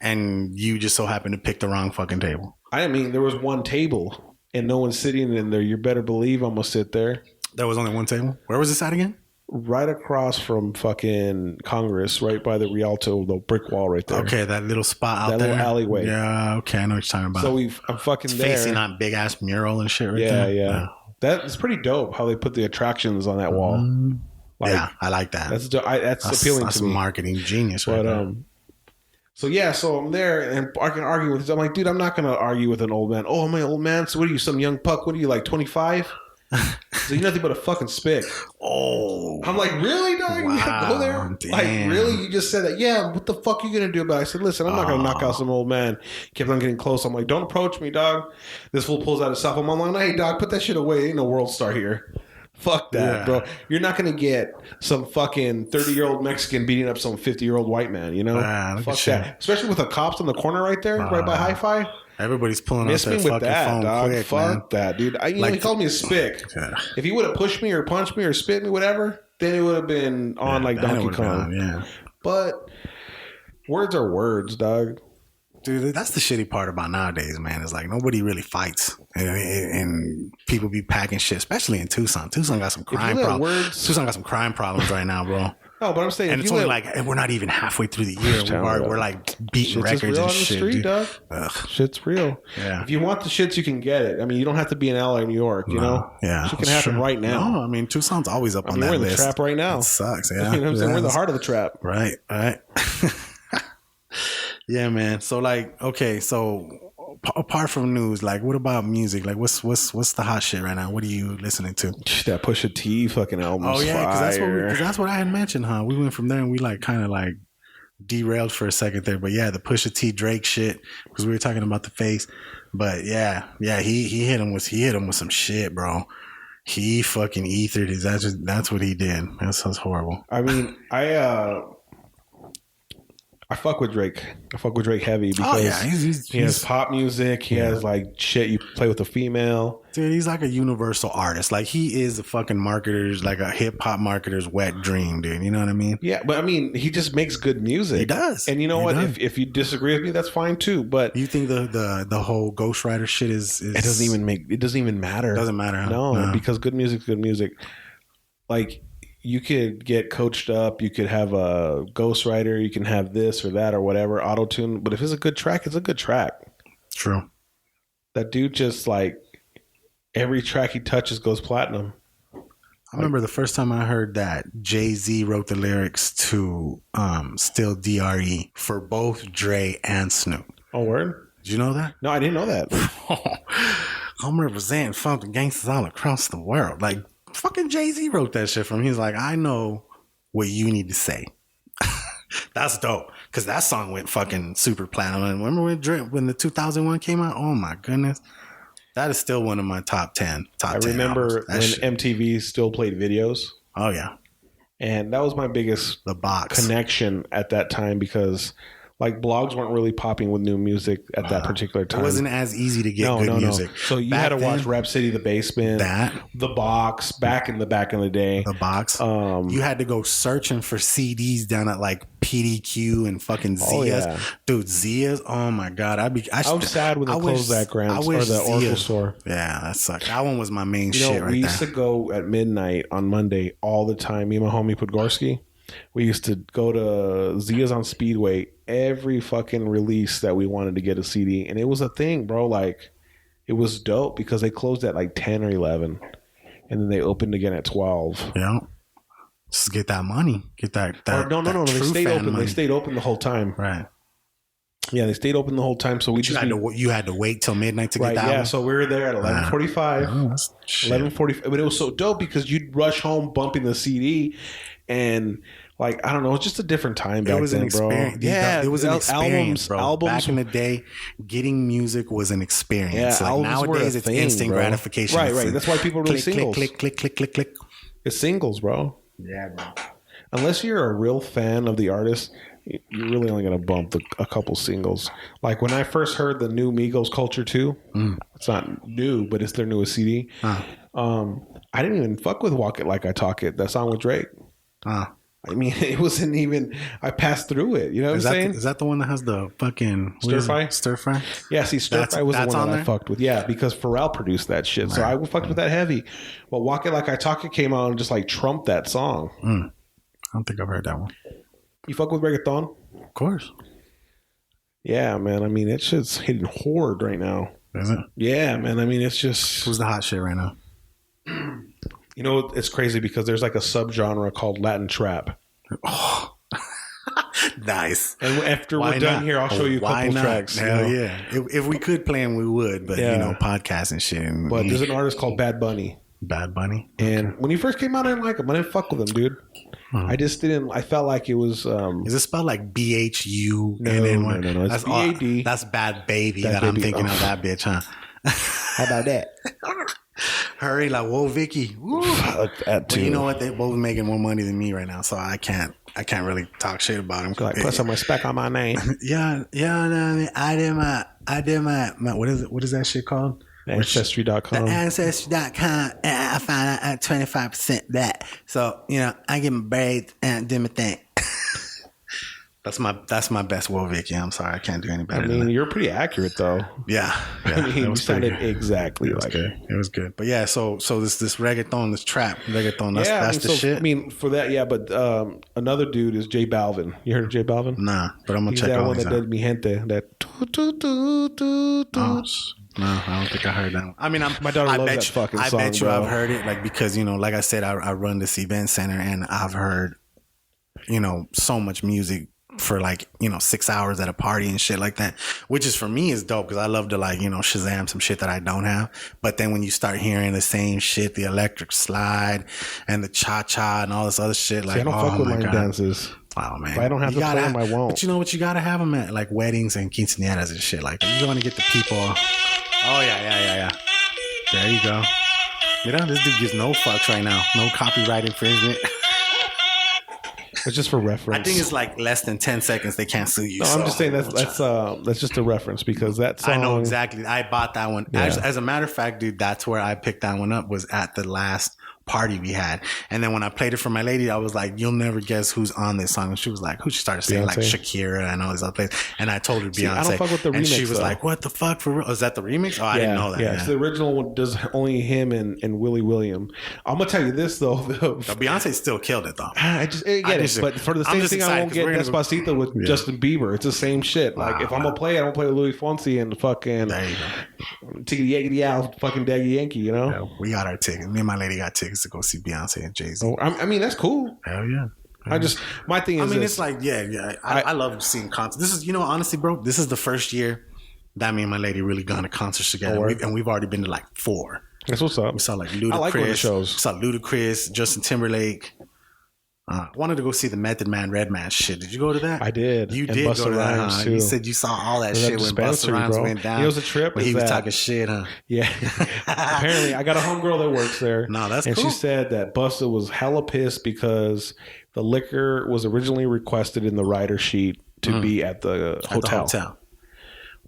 and you just so happened to pick the wrong fucking table. I mean, there was one table, and no one's sitting in there. You better believe I'm gonna sit there. There was only one table? Where was this at again? Right across from fucking Congress, right by the Rialto, the brick wall right there. Okay, that little spot out there. That little alleyway. Yeah, okay, I know what you're talking about. So I'm fucking there. Facing that big ass mural and shit right there. Yeah. That's pretty dope how they put the attractions on that wall. Yeah, I like that. That's appealing to me. That's marketing genius right there. So I'm there and I can argue with. I'm like, dude, I'm not going to argue with an old man. Oh, I'm an old man. So what are you, some young puck? What are you, like 25? So you're nothing but a fucking spick. Oh, I'm like, really, dog? Wow, You gotta go there? damn. Like, really? You just said that? Yeah. What the fuck are you gonna do about it? I said, listen, I'm not gonna knock out some old man. Kept on getting close. I'm like, don't approach me, dog. This fool pulls out his cell phone. I'm like, hey, dog, put that shit away. Ain't no world star here. Fuck that, bro. You're not gonna get some fucking 30-year-old Mexican beating up some 50-year-old white man. You know? Fuck that. Especially with the cops on the corner right there, right by Hi-Fi. Everybody's pulling Miss out me their with fucking that, phone dog. quick, Fuck man. that, dude. He called me a spick. Yeah. If he would have pushed me or punched me or spit me, whatever, then it would have been on like Donkey Kong. But words are words, dog. Dude, that's the shitty part about nowadays, man. It's like nobody really fights, and people be packing shit, especially in Tucson. Tucson got some crime problems. Tucson got some crime problems right now, bro. Oh, but I'm saying, and it's only and we're not even halfway through the year. We're like beating records and shit. Street, dog. Shit's real. Yeah. If you want the shits, you can get it. I mean, you don't have to be in LA or New York. You know. Yeah. Shit can happen right now. No, I mean, Tucson's always up on that list. We're in the trap right now. It sucks. Yeah. You know what I'm saying? We're in the heart of the trap. Right. Yeah, man. So like, okay, so apart from news, like, what about music? Like, what's the hot shit right now? What are you listening to? That Pusha T fucking album. Oh yeah, because that's what I had mentioned, huh? We went from there and we like kind of like derailed for a second there, but yeah, the Pusha T Drake shit, because we were talking about the face. But yeah, he hit him with some shit, bro. He fucking ethered his. That's what he did. That's horrible. I mean, I fuck with Drake. I fuck with Drake heavy because he has pop music. He has like shit you play with a female. Dude, he's like a universal artist. Like he is a fucking marketer's, like a hip hop marketer's wet dream, dude. You know what I mean? Yeah, but I mean, he just makes good music. He does. And you know what? If you disagree with me, that's fine too. But you think the whole ghostwriter shit is it doesn't even matter. It doesn't matter. Huh? No, because good music's good music. Like, you could get coached up. You could have a ghostwriter. You can have this or that or whatever, auto-tune. But if it's a good track, it's a good track. True. That dude just like every track he touches goes platinum. I remember the first time I heard that Jay-Z wrote the lyrics to Still DRE for both Dre and Snoop. Oh, word? Did you know that? No, I didn't know that. I'm representing fucking gangsters all across the world. Like, fucking Jay-Z wrote that shit from. He's like, I know what you need to say. That's dope. Because that song went fucking super platinum. And remember when the 2001 came out? Oh my goodness. That is still one of my top 10. I remember when MTV still played videos. Oh yeah. And that was my biggest connection at that time, because Like blogs weren't really popping with new music at that particular time. It wasn't as easy to get good music. So you had to watch Rap City, The Basement, The Box, back in the day. The Box. You had to go searching for CDs down at like PDQ and fucking Zia's. Yeah. Dude, Zia's. Oh my god, I was sad when they closed that Grams or the Oracle store. Yeah, that sucked. That one was my main shit. Right, we used to go at midnight on Monday all the time. Me and my homie Podgorski. We used to go to Zia's on Speedway every fucking release that we wanted to get a CD. And it was a thing, bro. Like, it was dope because they closed at like 10 or 11. And then they opened again at 12. Yeah. Just get that money. Get that no. They stayed open. Money. They stayed open the whole time. Right. Yeah, they stayed open the whole time. So you had to wait till midnight to get that one? So we were there at 11:45. 11:45. But it was so dope because you'd rush home bumping the CD. And like, I don't know, it's just a different time back then, bro. It was an experience, bro. Albums back in the day, getting music was an experience. Yeah, like nowadays, it's instant gratification. Right. That's why people release singles. Click. It's singles, bro. Yeah, bro. Unless you're a real fan of the artist, you're really only going to bump a couple singles. Like when I first heard the new Migos Culture 2, it's not new, but it's their newest CD. I didn't even fuck with Walk It Like I Talk It, that song with Drake. I mean, it wasn't even. I passed through it. You know what I'm saying? Is that the one that has the fucking stir fry? Stir fry. Yeah. See, stir fry was the one that I fucked with. Yeah, because Pharrell produced that shit, so I fucked with that heavy. But Walk It Like I Talk It came out and just like trumped that song. I don't think I've heard that one. You fuck with reggaeton? Of course. Yeah, man. I mean, it's just hitting hard right now. Is it? Yeah, man. I mean, it's just. Who's the hot shit right now? You know, it's crazy because there's like a subgenre called Latin trap. Oh, nice. And after we're done here, I'll show you a couple tracks. Hell yeah. If we could play them, we would. But, podcasts and shit. But there's an artist called Bad Bunny. Bad Bunny? And when he first came out, I didn't like him. I didn't fuck with him, dude. I just didn't. I felt like it was. Is it spelled like BHU? No. That's BAD. That's Bad Baby that I'm thinking of, that bitch, huh? How about that? Hurry, like, whoa, Vicky. That too. But you know what? They're both making more money than me right now, so I can't really talk shit about them. Like, put some respect on my name. Yeah. No, I did my what is that shit called? Ancestry.com. The Ancestry.com. And I found out at 25% that. So, I get my braids and do my thing. That's my best Will Vicky. I'm sorry, I can't do any better. I mean, you're pretty accurate though. Yeah. I mean, you sounded exactly like it. It was good. But yeah, so this reggaeton, this trap reggaeton, that's the shit. I mean, for that, yeah. But another dude is J Balvin. You heard of J Balvin? Nah, but I'm gonna He's check that out one that did Mi Gente. That. No, I don't think I heard that one. I mean, my daughter loves that fucking song. I bet you I've heard it, like, because like I said, I run this event center and I've heard so much music for 6 hours at a party and shit like that, which is, for me, is dope because I love to Shazam some shit that I don't have. But then when you start hearing the same shit, the electric slide and the cha-cha and all this other shit, like, I don't fuck with line dances. Wow, man. If I don't have to play them, I won't. But you know what? You gotta have them at like weddings and quinceañeras and shit like that. You want to get the people. Oh yeah. There you go. This dude gives no fucks right now. No copyright infringement. It's just for reference. I think it's like less than 10 seconds. They can't sue you. No, I'm just saying that's just a reference because that song. I know exactly. I bought that one. Yeah. As a matter of fact, dude, that's where I picked that one up, was at the last party we had. And then when I played it for my lady, I was like, you'll never guess who's on this song. And she was like, who? She started saying Beyonce? Like Shakira and all these other places. And I told her Beyonce. I don't fuck with the remix, and she was though. Like, what the fuck? For real? Oh, is that the remix? Oh, I didn't know that. Yeah, so the original one does only him and Willie William. I'm going to tell you this, though. Beyonce still killed it, though. I get it. But for the same thing, I won't get Despacito with Justin Bieber. It's the same shit. Like, if I'm going to play it, I'm going to play Louis Fonsi and fucking Tiggity Yaggity out, fucking Daggy Yankee, Yeah, we got our tickets. Me and my lady got tickets to go see Beyonce and Jay-Z. Oh, I mean, that's cool. Hell yeah. My thing is, it's like, I love seeing concerts. This is, honestly, bro, this is the first year that me and my lady really gone to concerts together. And we've already been to like 4. That's what's up. We saw like Ludacris. I like going to shows. We saw Ludacris, Justin Timberlake. I wanted to go see the Method Man, Redman shit. Did you go to that? I did. You did go to that, huh? You said you saw all that shit when Busta Rhymes went down. It was a trip. When he was talking shit, huh? Yeah. Apparently, I got a homegirl that works there. No, that's cool. And she said that Busta was hella pissed because the liquor was originally requested in the rider sheet to be at the hotel.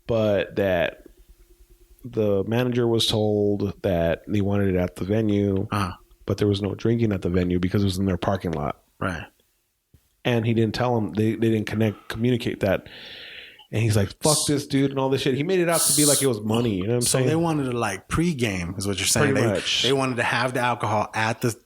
But that the manager was told that they wanted it at the venue, but there was no drinking at the venue because it was in their parking lot. Right. And he didn't tell them, they didn't communicate that. And he's like, fuck this dude and all this shit. He made it out to be like it was money. You know what I'm saying? So they wanted to like pregame is what you're saying. Pretty much. They wanted to have the alcohol at the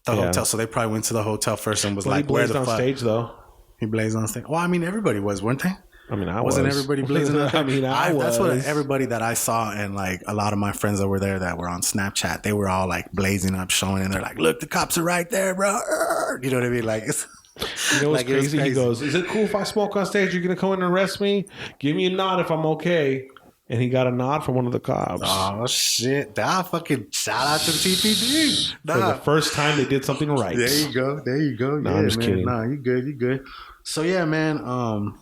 hotel. So they probably went to the hotel first and was like, where the fuck? He blazed on stage though. He blazed on stage. Well, I mean, everybody was, weren't they? I mean, Wasn't everybody blazing on stage? I mean, I was. That's what everybody that I saw and like a lot of my friends that were there that were on Snapchat, they were all like blazing up, showing, and they're like, look, the cops are right there, bro. You know what I mean? Like, it's... You know what's crazy? He goes, is it cool if I smoke on stage? You're going to come in and arrest me? Give me a nod if I'm okay. And he got a nod from one of the cops. Oh, shit. That fucking shout out to the TPD. For the first time they did something right. There you go. No, I'm just kidding. No, you good. So, yeah, man.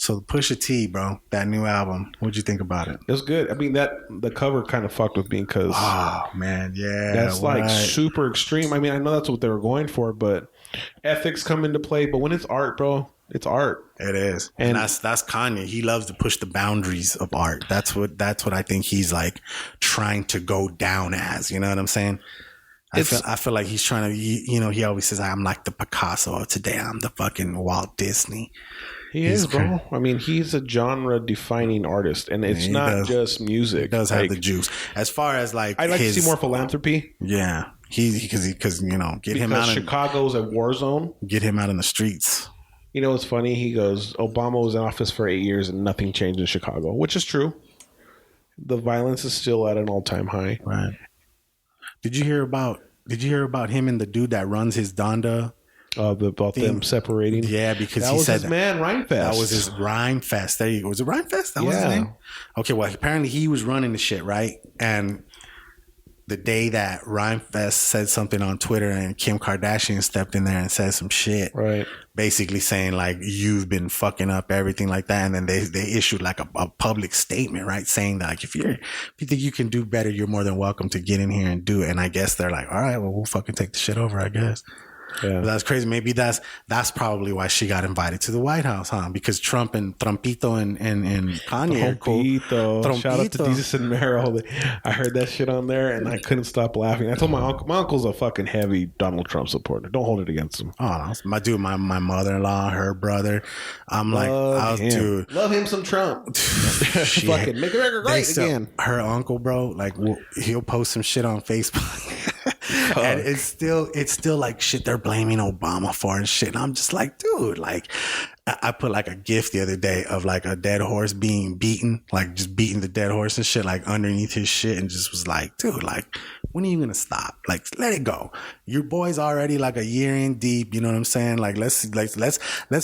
So Pusha T, bro, that new album, what'd you think about it? It was good. I mean, the cover kind of fucked with me because man, yeah, that's like super extreme. I mean, I know that's what they were going for, but ethics come into play. But when it's art, bro, it's art. It is, and that's Kanye. He loves to push the boundaries of art. That's what I think he's like trying to go down as. You know what I'm saying? I feel like he's trying to. He always says, "I'm like the Picasso of today. I'm the fucking Walt Disney." He's bro. I mean, he's a genre-defining artist, and it's not just music. He does have the juice. As far as like, I'd like to see more philanthropy. Yeah, because get him out. Chicago's a war zone. Get him out in the streets. You know what's funny? He goes, Obama was in office for 8 years and nothing changed in Chicago, which is true. The violence is still at an all-time high. Right. Did you hear about him and the dude that runs his Donda? About them separating. Yeah, because that he was said his man Rhymefest. That was his Rhymefest. There you go. Was it Rhymefest? That was his name? Okay, well, apparently he was running the shit, right? And the day that Rhymefest said something on Twitter and Kim Kardashian stepped in there and said some shit. Right. Basically saying like, you've been fucking up everything like that. And then they issued like a public statement, right? Saying that like, if you think you can do better, you're more than welcome to get in here and do it. And I guess they're like, all right, well, we'll fucking take the shit over, I guess. Yeah. But that's crazy. Maybe that's probably why she got invited to the White House, huh? Because Trump and Trumpito and Kanye are cool. Trumpito. Shout out to Jesus and Meryl. I heard that shit on there and I couldn't stop laughing. I told my uncle. My uncle's a fucking heavy Donald Trump supporter. Don't hold it against him. Oh, my dude, my mother-in-law, her brother. I'm dude, love him some Trump. Fucking make America great again. Her uncle, bro, like he'll post some shit on Facebook. And it's still like shit they're blaming Obama for and shit. And I'm just like, dude, like I put like a GIF the other day of like a dead horse being beaten, like just beating the dead horse and shit, like underneath his shit, and just was like, dude, like, when are you gonna stop? Like, let it go. Your boy's already like a year in deep. You know what I'm saying? Like, let's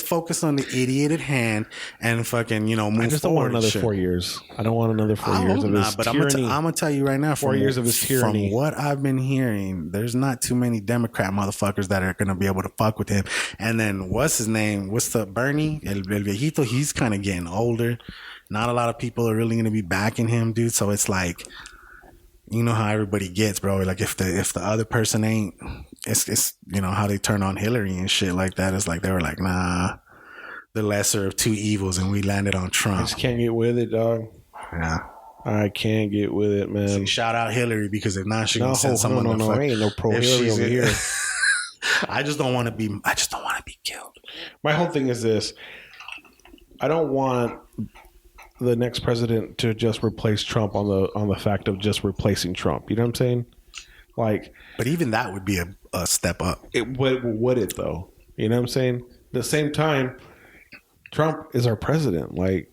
focus on the idiot at hand and fucking move forward. I just don't want another 4 years. I don't want another 4 years of his tyranny. I'm gonna tell you right now, 4 years of his tyranny. From what I've been hearing, there's not too many Democrat motherfuckers that are gonna be able to fuck with him. And then what's his name? What's the Bernie? El Viejito? He's kind of getting older. Not a lot of people are really gonna be backing him, dude. So it's like, you know how everybody gets, bro. Like if the other person ain't, it's how they turn on Hillary and shit like that. It's like they were like, nah, the lesser of two evils, and we landed on Trump. I just can't get with it, dog. Yeah, I can't get with it, man. See, shout out Hillary, because if not, she gonna send someone. No, ain't no pro Hillary over here. I just don't want to be killed. My whole thing is this: I don't want the next president to just replace Trump on the fact of just replacing Trump. You know what I'm saying? Like, but even that would be a step up. Would it though? You know what I'm saying? At the same time, Trump is our president. Like,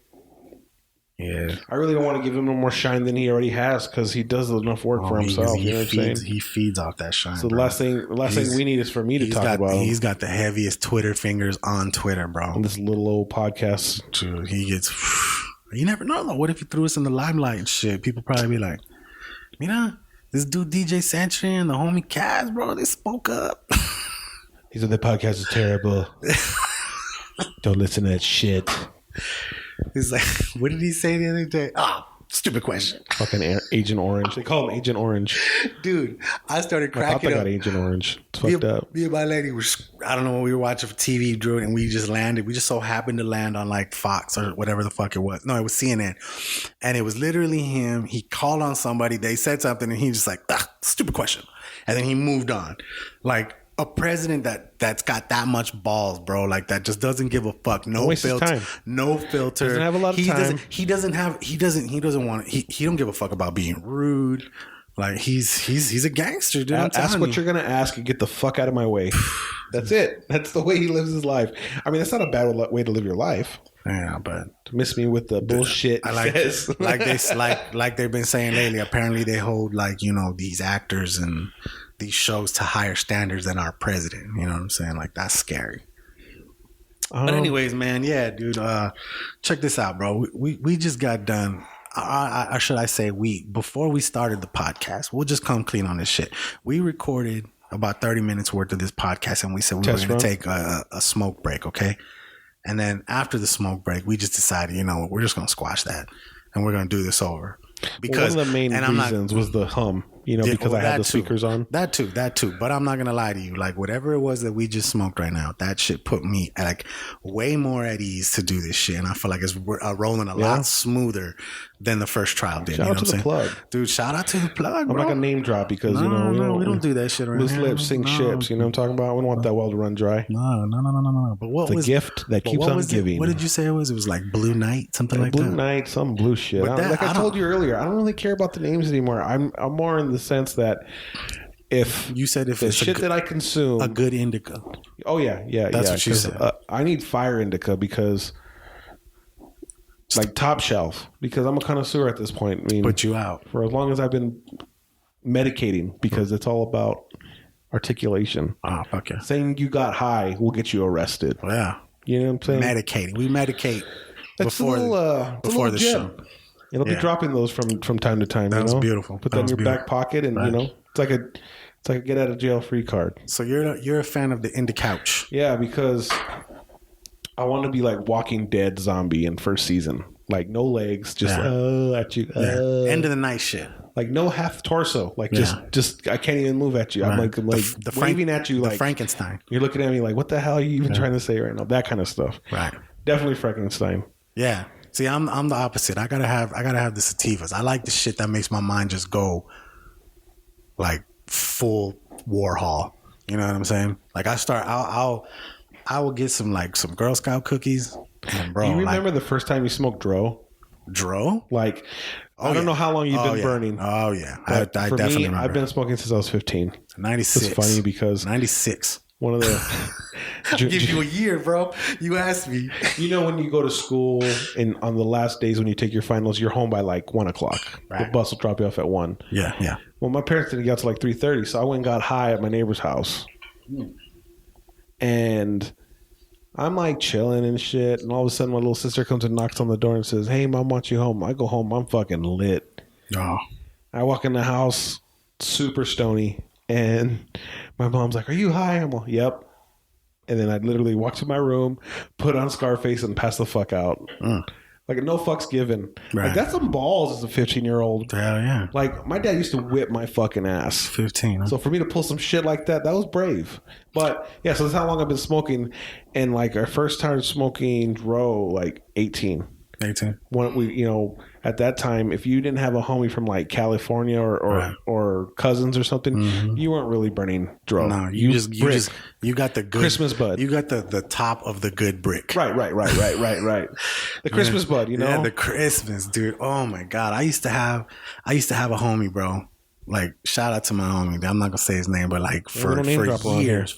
yeah, I really don't want to give him no more shine than he already has, because he does enough work for himself. You know what I'm saying? He feeds off that shine. So the last thing we need is for me to talk about. He's got the heaviest Twitter fingers on Twitter, bro. On this little old podcast. Dude, he gets. You never know though. What if he threw us in the limelight and shit? People probably be like, this dude DJ Century and the homie Kaz, bro, they spoke up. He said the podcast is terrible. Don't listen to that shit. He's like, what did he say the other day? Stupid question. Fucking Agent Orange. They call him Agent Orange. Dude, I started I thought cracking they up. got Agent Orange. It's fucked up. Me and my lady were, I don't know, when we were watching for TV, Drew, and we just landed. We just so happened to land on like Fox or whatever the fuck it was. No, it was CNN. And it was literally him. He called on somebody. They said something and he just like, stupid question. And then he moved on. Like a president that's got that much balls, bro. Like that just doesn't give a fuck. No filter. No filter. Doesn't have a lot of time. He doesn't want, he don't give a fuck about being rude. Like he's a gangster, dude. Ask what you're gonna ask and get the fuck out of my way. That's it. That's the way he lives his life. I mean, that's not a bad way to live your life. Yeah, but to miss me with the bullshit. I like they've been saying lately. Apparently, they hold like, you know, these actors and these shows to higher standards than our president. You know what I'm saying? Like that's scary. But anyways, man, yeah, dude. Check this out, bro. We just got done. Or should I say before we started the podcast, we'll just come clean on this shit. We recorded about 30 minutes worth of this podcast and we said we were going to take a smoke break, okay? And then after the smoke break, we just decided, you know, we're just going to squash that and we're going to do this over. Because one of the main reasons was the hum, you know, because I had the speakers on. That too. But I'm not going to lie to you. Like whatever it was that we just smoked right now, that shit put me at like way more at ease to do this shit. And I feel like it's rolling a lot smoother than the first trial did. Shout out to the plug. Dude, shout out to the plug, bro. I'm not going to name drop because, we don't do that shit around loose here. lips, sink ships. You know what I'm talking about? We don't want that well to run dry. No. But what was the gift that keeps on giving? What did you say it was? It was like Blue Night, something like Blue that? Night, some blue shit. Like I told you earlier, I don't really care about the names anymore. I'm more in the sense that if you said if the it's shit that I consume, a good indica. Oh yeah. That's what you said. I need fire indica because like top shelf, because I'm a connoisseur at this point. I mean, put you out for as long as I've been medicating because it's all about articulation. Oh, fuck yeah. Saying you got high will get you arrested. Yeah. You know what I'm saying? Medicating. We medicate before the show. It'll be dropping those from time to time. That's beautiful. Put that in your back pocket, and you know, it's like a get out of jail free card. So you're a fan of the Indie Couch? Yeah, because I want to be like Walking Dead zombie in first season, like no legs, just at you. End of the night shit. Like no half torso, like just I can't even move at you. Right. I'm like waving at you like Frankenstein. You're looking at me like, what the hell are you even trying to say right now? That kind of stuff. Right. Definitely Frankenstein. Yeah. See, I'm the opposite. I gotta have the sativas. I like the shit that makes my mind just go like full Warhol. You know what I'm saying? Like I will get some Girl Scout cookies. And bro, do you remember the first time you smoked dro? Dro? Like I don't know how long you've been burning. Oh yeah, I definitely remember. I've been smoking since I was 15. 96. It's funny because 96. One of the I'll give you a year, bro. You asked me. You know, when you go to school and on the last days when you take your finals, you're home by like 1:00. Right. The bus will drop you off at 1. Yeah. Well, my parents didn't get out till like 3:30, so I went and got high at my neighbor's house. And I'm like chilling and shit, and all of a sudden my little sister comes and knocks on the door and says, "Hey, Mom wants you home." I go home, I'm fucking lit. Oh. I walk in the house, super stony, and my mom's like, "Are you high?" I'm like, "Yep." And then I literally walk to my room, put on Scarface, and pass the fuck out. Like no fucks given. Right. Like that's some balls as a 15-year-old. Hell yeah. Like my dad used to whip my fucking ass. 15. Huh? So for me to pull some shit like that was brave. But yeah, so that's how long I've been smoking. And like I first started smoking Dro like 18. 18. When we, you know, at that time, if you didn't have a homie from like California or cousins or something, you weren't really burning Dro. No, you got the good Christmas bud. You got the top of the good brick. Right. The Christmas bud, you know? Yeah, the Christmas, dude. Oh my God. I used to have a homie, bro. Like, shout out to my homie. I'm not gonna say his name, but like for years.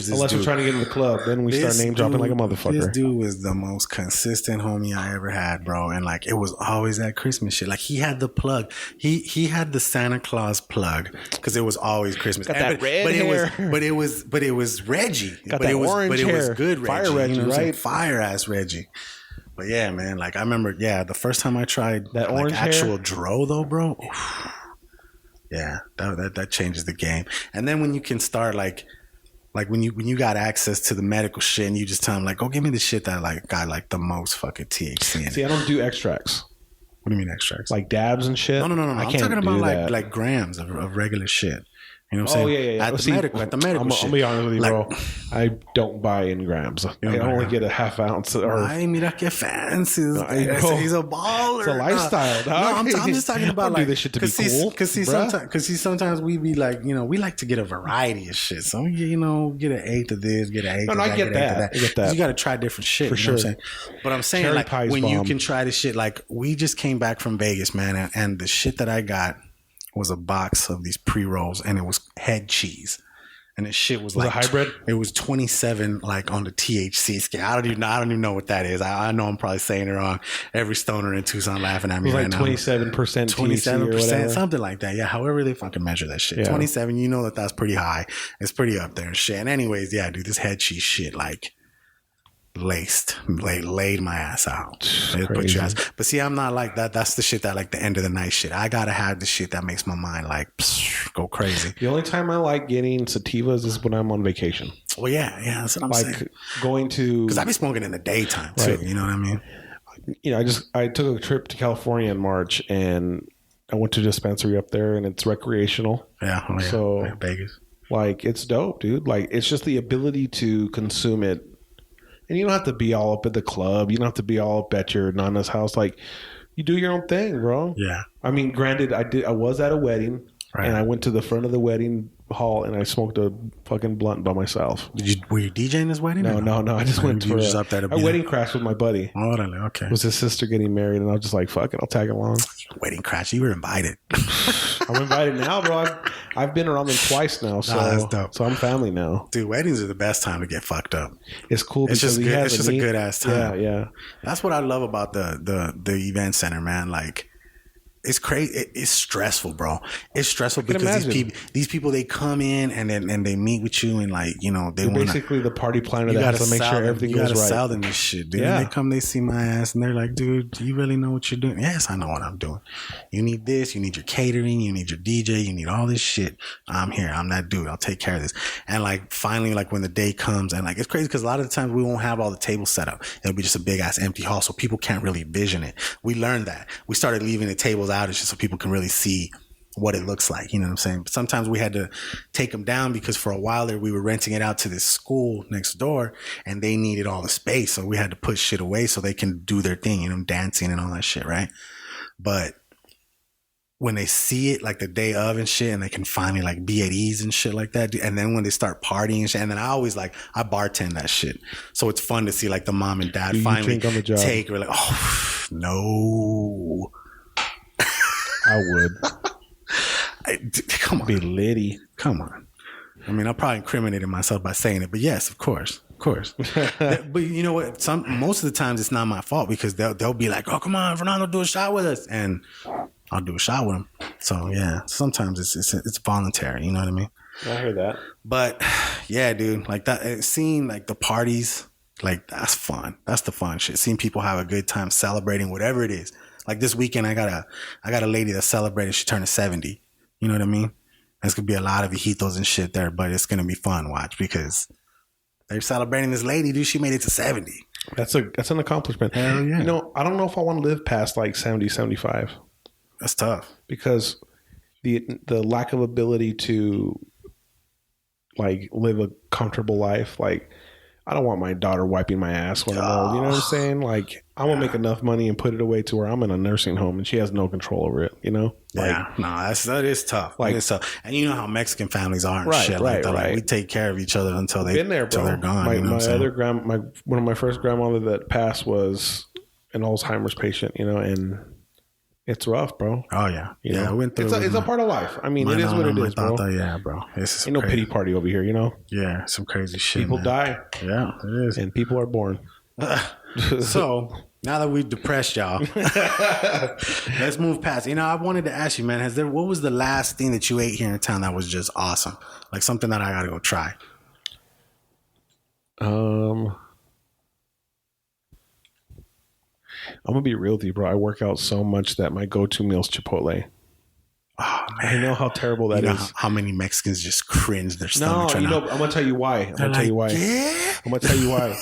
Unless we're trying to get in the club, then we start name dropping like a motherfucker. This dude was the most consistent homie I ever had, bro. And like, it was always that Christmas shit. Like, he had the plug. He had the Santa Claus plug because it was always Christmas. Got that red hair. But it was Reggie. Got that orange hair. It was good Reggie. Fire Reggie, right? Fire ass Reggie. But yeah, man. Like, I remember, the first time I tried that like orange actual hair? Dro though, bro. Oof. Yeah, that changes the game. And then when you can start like when you got access to the medical shit and you just tell them like, go give me the shit that like got like the most fucking THC in it. See, I don't do extracts. What do you mean extracts? Like dabs and shit? No. I I'm can't talking about that. like grams of regular shit. You know what I'm saying? Yeah. At the medical shit. I'll be honest with you, Like, bro. I don't buy in grams. I only get a half ounce. Ay, mira que fancy. He's a baller. It's a lifestyle, dog. No, I'm just talking about do like this shit to be cool. Because sometimes we be like, we like to get a variety of shit. So get an eighth of this, get an eighth of that. I get that. You got to try different shit. For sure. What I'm saying? But I'm saying Cherry like pie's when bomb. you can try this shit, like we just came back from Vegas, man, and the shit that I got was a box of these pre-rolls, and it was head cheese. And the shit was like a hybrid. It was 27, like on the THC scale. I don't even know what that is. I know I'm probably saying it wrong. Every stoner in Tucson laughing at me right now. 27%, 27%, something like that. Yeah, however they fucking measure that shit. Yeah. 27, that's pretty high. It's pretty up there and shit. And anyways, yeah, dude, this head cheese shit, like laid my ass out. Put your ass. But see, I'm not like that. That's the shit that like the end of the night shit. I gotta have the shit that makes my mind like go crazy. The only time I like getting sativas is when I'm on vacation. Well, yeah, that's what I'm saying. Like going to, because I be smoking in the daytime too. Right. You know what I mean? I took a trip to California in March, and I went to a dispensary up there, and it's recreational. Yeah. So Vegas, like, it's dope, dude. Like, it's just the ability to consume it. And you don't have to be all up at the club. You don't have to be all up at your nana's house. Like, you do your own thing, bro. Yeah. I mean, granted, I was at a wedding, right. And I went to the front of the wedding hall and I smoked a fucking blunt by myself. Were you DJing this wedding? No. I just went to a wedding crash with my buddy. Oh, okay. It was his sister getting married, and I was just like, fuck it, I'll tag along. Wedding crash. You were invited. I'm invited now, bro. I've been around them twice now, so that's dope. So I'm family now. Dude, weddings are the best time to get fucked up. It's cool. It's just good. It's just a good ass time. Yeah. That's what I love about the event center, man. Like, it's crazy. It's stressful, bro. It's stressful because these people they come in and they meet with you and like they want basically the party planner that has to make sure everything goes right. You gotta sell them this shit, dude. Yeah. And they come, they see my ass, and they're like, "Dude, do you really know what you're doing?" Yes, I know what I'm doing. You need this. You need your catering. You need your DJ. You need all this shit. I'm here. I'm that dude. I'll take care of this. And like finally, like when the day comes, and like it's crazy because a lot of the times we won't have all the tables set up. It'll be just a big ass empty hall, so people can't really vision it. We learned that. We started leaving the tables out just so people can really see what it looks like. You know what I'm saying? But sometimes we had to take them down because for a while there we were renting it out to this school next door and they needed all the space. So we had to put shit away so they can do their thing, dancing and all that shit, right? But when they see it like the day of and shit and they can finally like be at ease and shit like that. And then when they start partying and shit, and then I always I bartend that shit. So it's fun to see like the mom and dad finally take, we're like, oh, no. I would. Come on. Be litty. Come on. I mean, I probably incriminated myself by saying it, but yes, of course. But you know what? Most of the times it's not my fault because they'll be like, oh, come on, Fernando, do a shot with us. And I'll do a shot with them. So yeah, sometimes it's voluntary. You know what I mean? I hear that. But yeah, dude, like that, seeing like the parties, like that's fun. That's the fun shit. Seeing people have a good time celebrating whatever it is. Like this weekend, I got a lady that celebrated. She turned 70. You know what I mean? There's gonna be a lot of viejitos and shit there, but it's gonna be fun. Watch, because they're celebrating this lady, dude. She made it to 70. That's an accomplishment. Hell yeah. I don't know if I want to live past like 70, 75. That's tough because the lack of ability to like live a comfortable life, like. I don't want my daughter wiping my ass when I'm old. You know what I'm saying? Like, I want to make enough money and put it away to where I'm in a nursing home and she has no control over it, Like, no, that is tough. Like, it's tough. And you know how Mexican families are and shit like that. Like, we take care of each other until they're gone. One of my first grandmother that passed was an Alzheimer's patient, and it's rough, bro. Oh yeah. I went through it's a part of life. I mean, it is what it is, bro. Yeah, bro. Ain't no pity party over here, Yeah, some crazy shit. People die. Yeah, it is. And people are born. So now that we've depressed y'all, let's move past. I wanted to ask you, man, what was the last thing that you ate here in town that was just awesome? Like something that I gotta go try. I'm gonna be real with you, bro. I work out so much that my go-to meal is Chipotle. Oh, man. I know how terrible that is. How many Mexicans just cringe their stomach? No, I'm gonna tell you why. I'm gonna tell you why. Yeah? I'm gonna tell you why.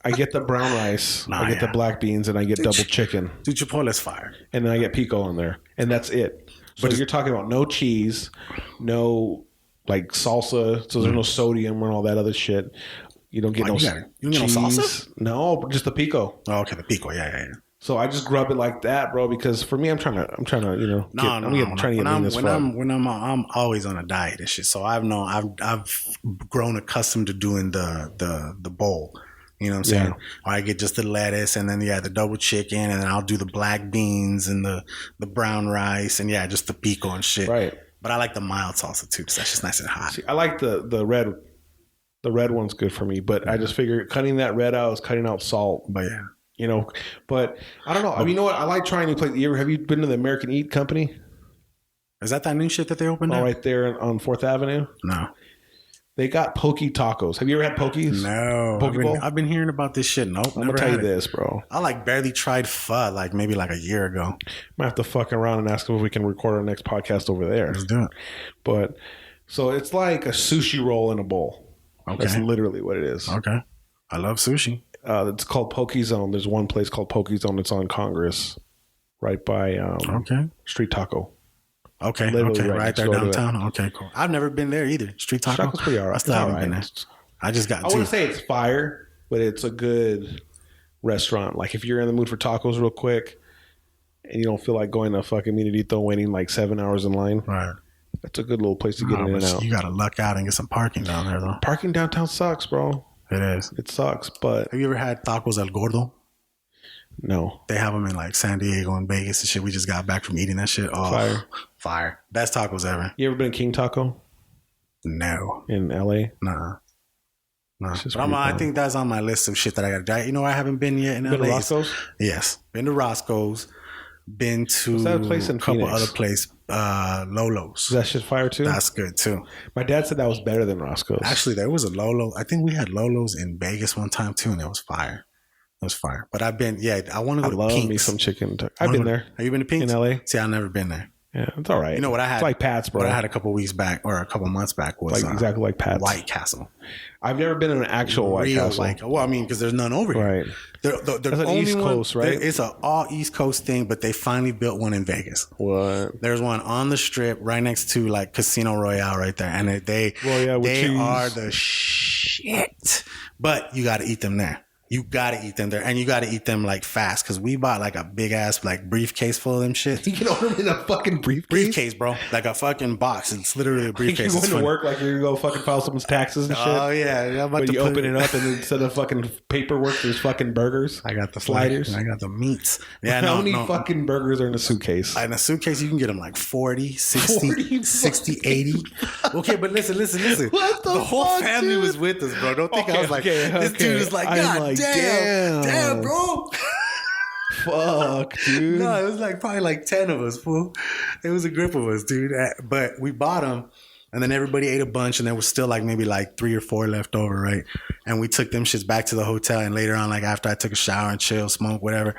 I get the brown rice, Nah, I get the black beans, and I get double chicken. Dude, Chipotle's fire. And then I get pico on there. And that's it. So you're talking about no cheese, no like salsa, so there's no sodium and all that other shit. You don't get no cheese. You don't get no salsa? No, just the pico. Oh, okay, the pico. Yeah. So I just grub it like that, bro, because for me I'm trying to, I'm always on a diet and shit. So I've grown accustomed to doing the bowl. You know what I'm saying? Or I get just the lettuce and then the double chicken and then I'll do the black beans and the brown rice and just the pico and shit. Right. But I like the mild salsa too because that's just nice and hot. See, I like the red. The red one's good for me, but I just figure cutting that red out is cutting out salt. But yeah. You know, but I don't know. I mean, you know what? I like trying new places. Have you been to the American Eat Company? Is that new shit that they opened up? Right there on 4th Avenue? No. They got poke tacos. Have you ever had pokies? No. I've been hearing about this shit. Nope. I'm going to tell you this, bro. I barely tried pho maybe a year ago. Might have to fuck around and ask them if we can record our next podcast over there. Let's do it. But so it's like a sushi roll in a bowl. Okay. That's literally what it is. Okay. I love sushi. It's called Poke Zone. There's one place called Poke Zone. It's on Congress, right by Street Taco. Okay. Right there downtown. Okay, cool. I've never been there either. Street Taco. Taco's pretty all right. I still haven't been there. I just got. I wouldn't say it's fire, but it's a good restaurant. Like if you're in the mood for tacos, real quick, and you don't feel like going to fucking Minidito waiting like 7 hours in line. Right. That's a good little place to get in and out. You got to luck out and get some parking down there, though. Parking downtown sucks, bro. It is. It sucks, but... Have you ever had tacos El Gordo? No. They have them in San Diego and Vegas and shit. We just got back from eating that shit. Oh, fire. Best tacos ever. You ever been to King Taco? No. In LA? Nah. But I think that's on my list of shit that I got to die. You know, I haven't been yet in LA. Been to Roscoe's? Yes. Been to Roscoe's. Been to what's that place in a couple Phoenix? Other places. Lolo's. Is that shit fire too? That's good too. My dad said that was better than Roscoe's. Actually, there was a Lolo. I think we had Lolo's in Vegas one time too, and it was fire. It was fire. But I've been, I want to go to Pink's. Me some chicken. I've been there. Have you been to Pink's? In LA? See, I've never been there. Yeah, it's all right. You know what I had? It's like Pat's, bro. What I had a couple weeks back or a couple months back was exactly like Pat's. White Castle. I've never been in an actual White Castle. Well, I mean, because there's none over here. Right. They're That's an East Coast, right? It's an all East Coast thing, but they finally built one in Vegas. What? There's one on the Strip right next to Casino Royale right there, and they are the shit. But you got to eat them there. You gotta eat them there, and you gotta eat them fast because we bought a big ass briefcase full of them shit. You can order them in a fucking briefcase? Briefcase, bro, like a fucking box. It's literally a briefcase. You're going to work like you're gonna go fucking file someone's taxes and shit. Oh yeah, but you open it up and instead of fucking paperwork, there's fucking burgers. I got the sliders. I got the meats. Yeah, how many fucking burgers are in a suitcase? In a suitcase, you can get them 40, 60, 60, 80. Okay, but listen. What the whole family was with us, bro. Don't think I was this dude is God damn, bro. Fuck, dude. No, it was probably 10 of us, fool. It was a group of us, dude. But we bought them, and then everybody ate a bunch, and there was still maybe 3 or 4 left over, right? And we took them shits back to the hotel, and later on, after I took a shower and chill, smoke, whatever,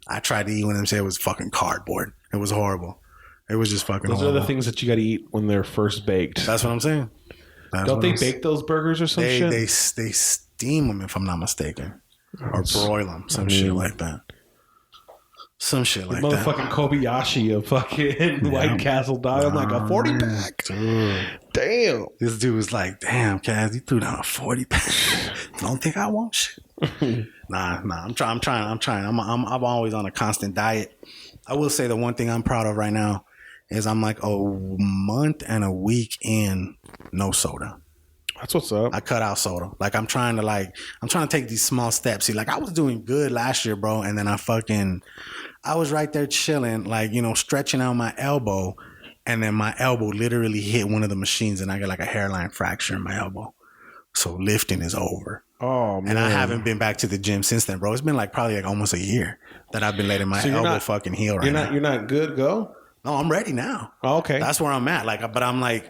I tried to eat one of them. Said it was fucking cardboard. It was horrible. It was just fucking horrible. Those are the things that you got to eat when they're first baked. That's what I'm saying. Don't they bake those burgers or some shit? They steam them, if I'm not mistaken. Or broil them, shit like that. Some shit like that. Motherfucking Kobayashi of fucking White Castle dog. I'm like a 40-pack. Damn. This dude was like, damn, Kaz, you threw down a 40-pack. Don't think I want shit. Nah. I'm trying. I'm always on a constant diet. I will say the one thing I'm proud of right now is I'm a month and a week in no soda. That's what's up. I cut out soda. I'm trying to take these small steps. See, I was doing good last year, bro. And then I was right there chilling, stretching out my elbow. And then my elbow literally hit one of the machines and I got a hairline fracture in my elbow. So lifting is over. Oh, man. And I haven't been back to the gym since then, bro. It's been probably almost a year that I've been letting my elbow fucking heal right now. You're not good, go? No, I'm ready now. Oh, okay. That's where I'm at. But I'm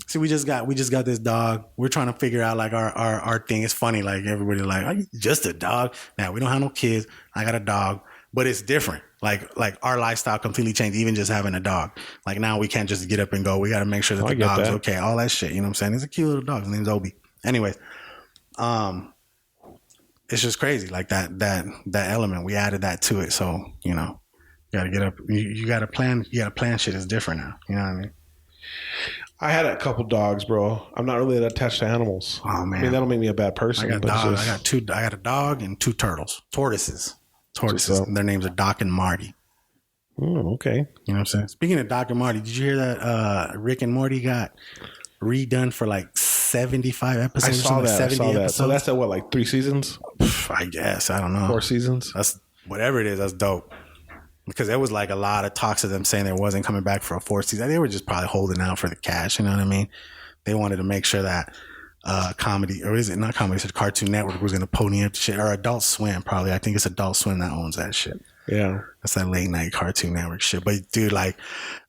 see, we just got this dog. We're trying to figure out our thing. It's funny, everybody are you just a dog? Now we don't have no kids. I got a dog, but it's different. Our lifestyle completely changed. Even just having a dog. Now we can't just get up and go. We got to make sure that the dog's okay. All that shit. You know what I'm saying? It's a cute little dog. His name's Obi. Anyways, it's just crazy. Like that element, we added that to it. So, you know, you got to get up. You got to plan. You got to plan shit is different now. You know what I mean? I had a couple dogs, bro. I'm not really that attached to animals. Oh man, I mean, that'll make me a bad person. I got a dog and 2 tortoises. Their names are Doc and Marty. Oh, okay. You know what I'm saying? Speaking of Doc and Marty, did you hear that Rick and Morty got redone for like 75 episodes? I saw that. Episodes? So that's at what, like 3 seasons? I guess. I don't know. 4 seasons? That's whatever it is. That's dope. Because there was like a lot of talks of them saying they wasn't coming back for a 4th season. They were just probably holding out for the cash. You know what I mean? They wanted to make sure that comedy, or is it not comedy? It's Cartoon Network was going to pony up shit, or Adult Swim probably. I think it's Adult Swim that owns that shit. Yeah. That's that late night Cartoon Network shit. But dude, like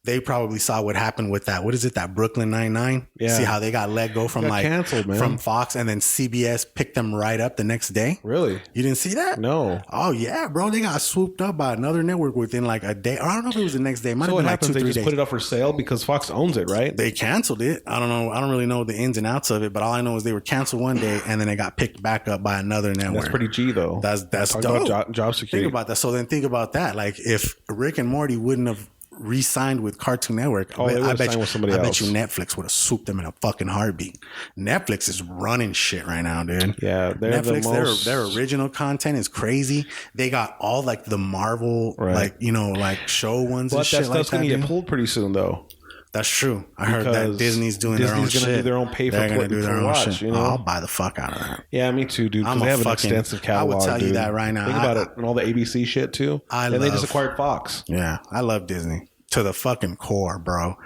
they probably saw what happened with that. What is it? That Brooklyn Nine-Nine? Yeah. See how they got let go from like canceled, man. From Fox, and then CBS picked them right up the next day. Really? You didn't see that? No. Oh yeah, bro. They got swooped up by another network within like a day. Or I don't know if it was the next day. It might have been like 2-3 days. They just put it up for sale because Fox owns it, right? They canceled it. I don't know. I don't really know the ins and outs of it, but all I know is they were canceled one day and then they got picked back up by another network. That's pretty G though. That's dope. About job security. Think about that. So then think about that. Like if Rick and Morty wouldn't have re-signed with Cartoon Network, I bet you Netflix would have swooped them in a fucking heartbeat. Netflix is running shit right now, dude. Yeah, Netflix, their original content is crazy. They got all like the Marvel, like show ones and shit like that. But that stuff's gonna get pulled pretty soon, though. There's true. I heard that Disney's doing their own shit. Disney's gonna do their own pay for watch. You know, I'll buy the fuck out of that. Yeah, me too, dude. Because they have an extensive catalog. I would tell you that right now. Think about it, and all the ABC shit too. And they just acquired Fox. Yeah, I love Disney to the fucking core, bro.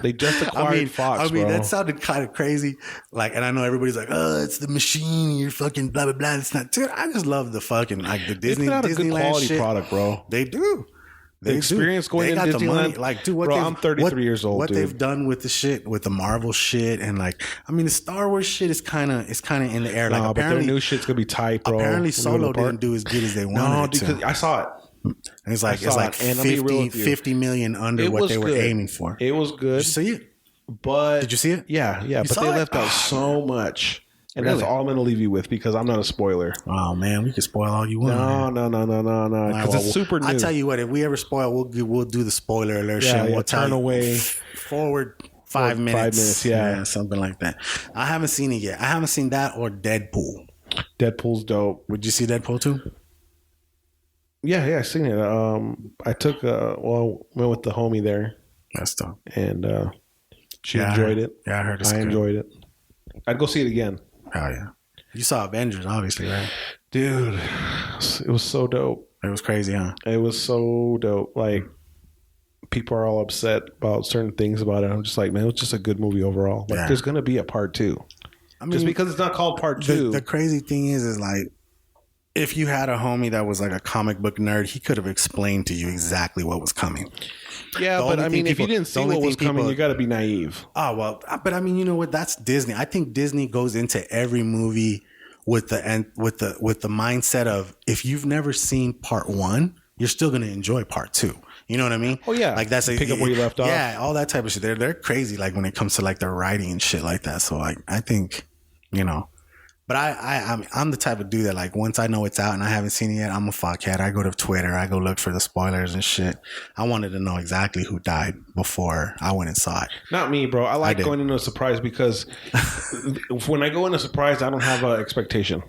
They just acquired Fox. I mean, that sounded kind of crazy. Like, and I know everybody's like, "Oh, it's the machine. You're fucking blah blah blah." It's not. Dude, I just love the fucking like the Disney. They put out a good quality shit. Product, bro. They do. The experience going in Disneyland, like, dude, what I'm 33 years old. What dude. they've done with the shit, with the Marvel shit, and like, I mean, the Star Wars shit is kind of in the air. Like, but their new shit's gonna be tight, bro. Apparently, Solo didn't do as good as they wanted. No, because I saw it. And it's like 50 million under what they were aiming for. It was good. Did you see it? But did you see it? Yeah. But they left out so much. And that's all I'm going to leave you with because I'm not a spoiler. Oh man, we can spoil all you want. No. Because it's super new. I tell you what, if we ever spoil, we'll do the spoiler alert shit. We'll turn away forward 5 minutes. 5 minutes, yeah, something like that. I haven't seen it yet. I haven't seen that or Deadpool. Deadpool's dope. Would you see Deadpool too? Yeah, I seen it. I took went with the homie there. That's dope. And she enjoyed it. Yeah, I heard I enjoyed it. I'd go see it again. Hell yeah. You saw Avengers, obviously, right? Dude, it was so dope. It was crazy, huh? It was so dope. Like, people are all upset about certain things about it. I'm just like, man, it was just a good movie overall. Like, there's going to be a part 2. I mean, just because it's not called part 2. The crazy thing is like, if you had a homie that was like a comic book nerd, he could have explained to you exactly what was coming. Yeah, but I mean, if you didn't see what was coming, you got to be naive. Oh, well, but I mean, you know what? That's Disney. I think Disney goes into every movie with the mindset of, if you've never seen part 1, you're still going to enjoy part 2. You know what I mean? Oh yeah, like that's pick up where you left off. Yeah, all that type of shit. They're crazy. Like when it comes to like their writing and shit like that. So like, I think, you know. But I'm the type of dude that like once I know it's out and I haven't seen it yet, I'm a fuckhead. I go to Twitter, I go look for the spoilers and shit. I wanted to know exactly who died before I went and saw it. Not me, bro. I like going into a surprise because when I go into a surprise, I don't have an expectation.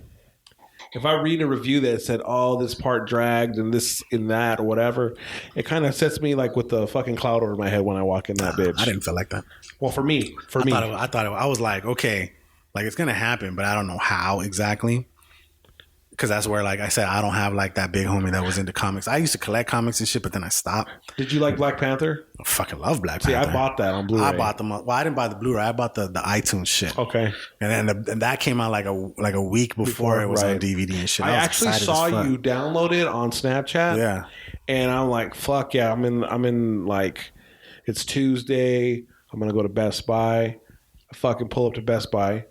If I read a review that said, "Oh, this part dragged and this and that or whatever," it kind of sets me like with the fucking cloud over my head when I walk in that bitch. I didn't feel like that. Well, for me, I was like, okay. Like, it's going to happen, but I don't know how exactly. Because that's where, like I said, I don't have, like, that big homie that was into comics. I used to collect comics and shit, but then I stopped. Did you like Black Panther? I fucking love Black Panther. See, I bought that on Blu-ray. I bought them. Well, I didn't buy the Blu-ray. I bought the iTunes shit. Okay. And then and that came out like a week before it was on DVD and shit. I actually saw you download it on Snapchat. Yeah. And I'm like, fuck yeah. I'm in like, it's Tuesday. I'm going to go to Best Buy. I fucking pull up to Best Buy.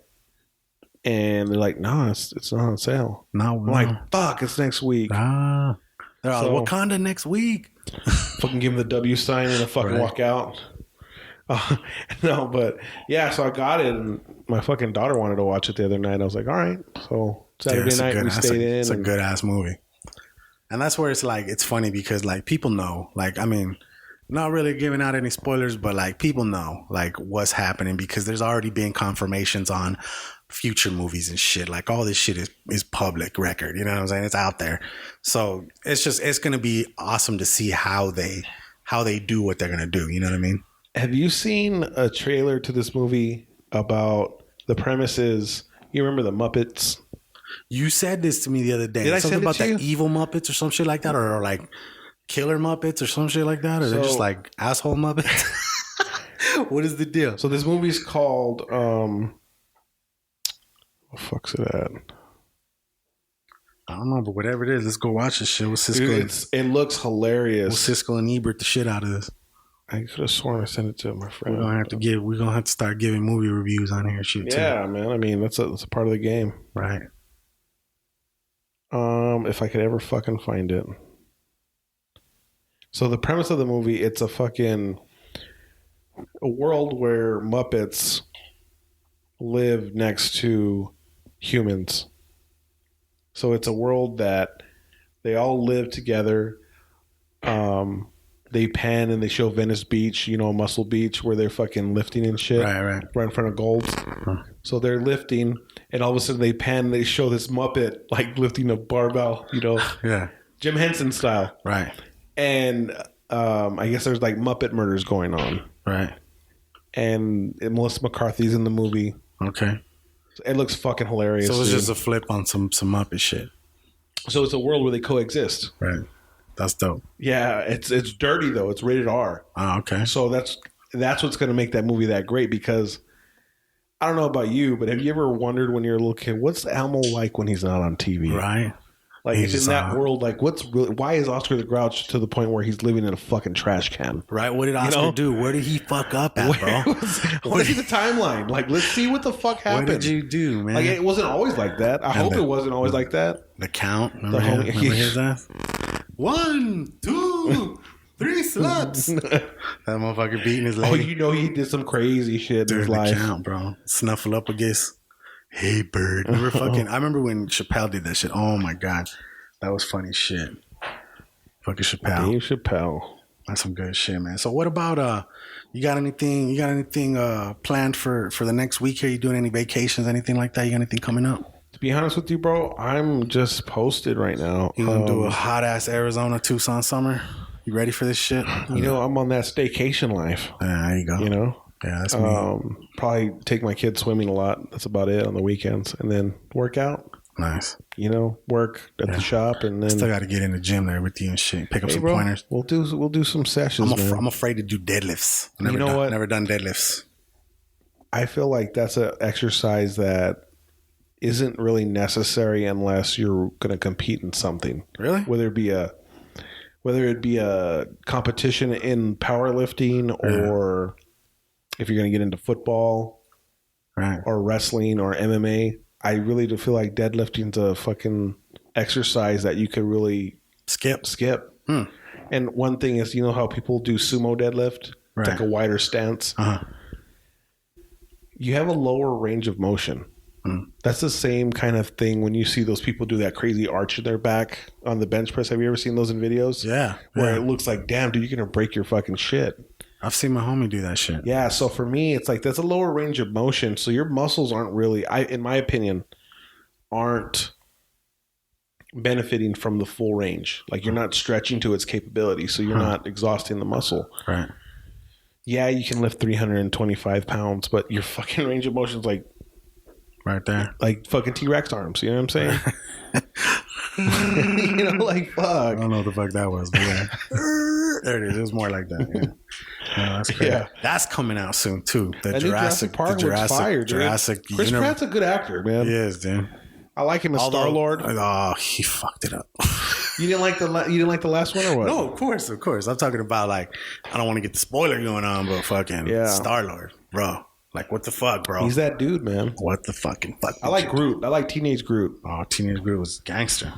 And they're like, no, it's not on sale. No, I'm like, fuck, it's next week. They're all Wakanda next week. Fucking give them the W sign and fucking walk out. No, but yeah, so I got it, and my fucking daughter wanted to watch it the other night. I was like, all right. So Saturday night we stayed in. It's a good ass movie. And that's where it's like, it's funny because like people know, like, I mean, not really giving out any spoilers, but like people know like what's happening because there's already been confirmations on future movies and shit. Like all this shit is public record. You know what I'm saying? It's out there. So it's going to be awesome to see how they do what they're going to do. You know what I mean? Have you seen a trailer to this movie about the premises? You remember the Muppets? You said this to me the other day. Did I Something send it about to the you? evil Muppets or some shit like that, or like killer Muppets or some shit like that, or they're just like asshole Muppets. What is the deal? So this movie's called what the fuck's it at? I don't know, but whatever it is, let's go watch this shit. Dude, it looks hilarious. We'll Siskel and Ebert the shit out of this. I could have sworn I sent it to my friend. We're gonna have to start giving movie reviews on here, shit. Yeah, too. man. I mean, that's a part of the game, right? If I could ever fucking find it. So the premise of the movie, it's a world where Muppets live next to humans. So it's a world that they all live together. They pan and they show Venice Beach, Muscle Beach, where they're fucking lifting and shit. Right in front of Gold's. So they're lifting, and all of a sudden they pan and they show this Muppet like lifting a barbell, Yeah. Jim Henson style. Right. And I guess there's like Muppet murders going on. Right. And Melissa McCarthy's in the movie. Okay. It looks fucking hilarious. So it's just a flip on some Muppet shit. So it's a world where they coexist. Right. That's dope. Yeah, it's dirty though. It's rated R. Oh, okay. So that's what's going to make that movie that great, because I don't know about you, but have you ever wondered when you're a little kid, what's Elmo like when he's not on TV? Right. Like, it's in that world, like, why is Oscar the Grouch to the point where he's living in a fucking trash can? Right. What did Oscar do? Where did he fuck up at, bro? What is the timeline? Like, let's see what the fuck happened. What did you do, man? Like, it wasn't always like that. I hope it wasn't always like that. The Count. Remember his ass? 1, 2, 3 slaps. That motherfucker beating his leg. Oh, he did some crazy shit in his life. The Count, bro. Snuffleupagus. Hey, bird. I remember when Chappelle did that shit. Oh, my God. That was funny shit. Fucking Chappelle. Dave Chappelle. That's some good shit, man. So what about, you got anything planned for the next week here? You doing any vacations, anything like that? You got anything coming up? To be honest with you, bro, I'm just posted right now. You gonna do a hot-ass Arizona, Tucson summer? You ready for this shit? I'm on that staycation life. There you go. Yeah, that's me. Probably take my kids swimming a lot. That's about it on the weekends. And then work out. Nice. Work at the shop, and then still got to get in the gym there with you and shit. Pick up some pointers. We'll do some sessions. I'm afraid to do deadlifts. What? Never done deadlifts. I feel like that's an exercise that isn't really necessary unless you're going to compete in something. Really? Whether it be a competition in powerlifting, or if you're going to get into football, right, or wrestling or MMA. I really do feel like deadlifting's a fucking exercise that you could really skip. And one thing is, how people do sumo deadlift? Right. It's like a wider stance. You have a lower range of motion. That's the same kind of thing when you see those people do that crazy arch in their back on the bench press. Have you ever seen those in videos? Yeah. Where it looks like, damn, dude, you're going to break your fucking shit. I've seen my homie do that shit. Yeah, so for me, it's like that's a lower range of motion. So your muscles aren't really, in my opinion, aren't benefiting from the full range. Like, you're not stretching to its capability, so you're not exhausting the muscle. Right. Yeah, you can lift 325 pounds, but your fucking range of motion is like right there. Like fucking T-Rex arms. You know what I'm saying? Like, fuck. I don't know what the fuck that was, but yeah. There it is. It was more like that. Yeah. No, that's crazy. Yeah. That's coming out soon too. The Jurassic Park looks fire, dude. Chris Pratt's a good actor, man. He is, dude. I like him as Star-Lord. Oh, he fucked it up. You didn't like the last one, or what? No, of course. I'm talking about, like, I don't want to get the spoiler going on, but fucking Star-Lord, bro. Like, what the fuck, bro? He's that dude, man. What the fucking fuck? I like Groot. I like Teenage Groot. Oh, Teenage Groot was gangster.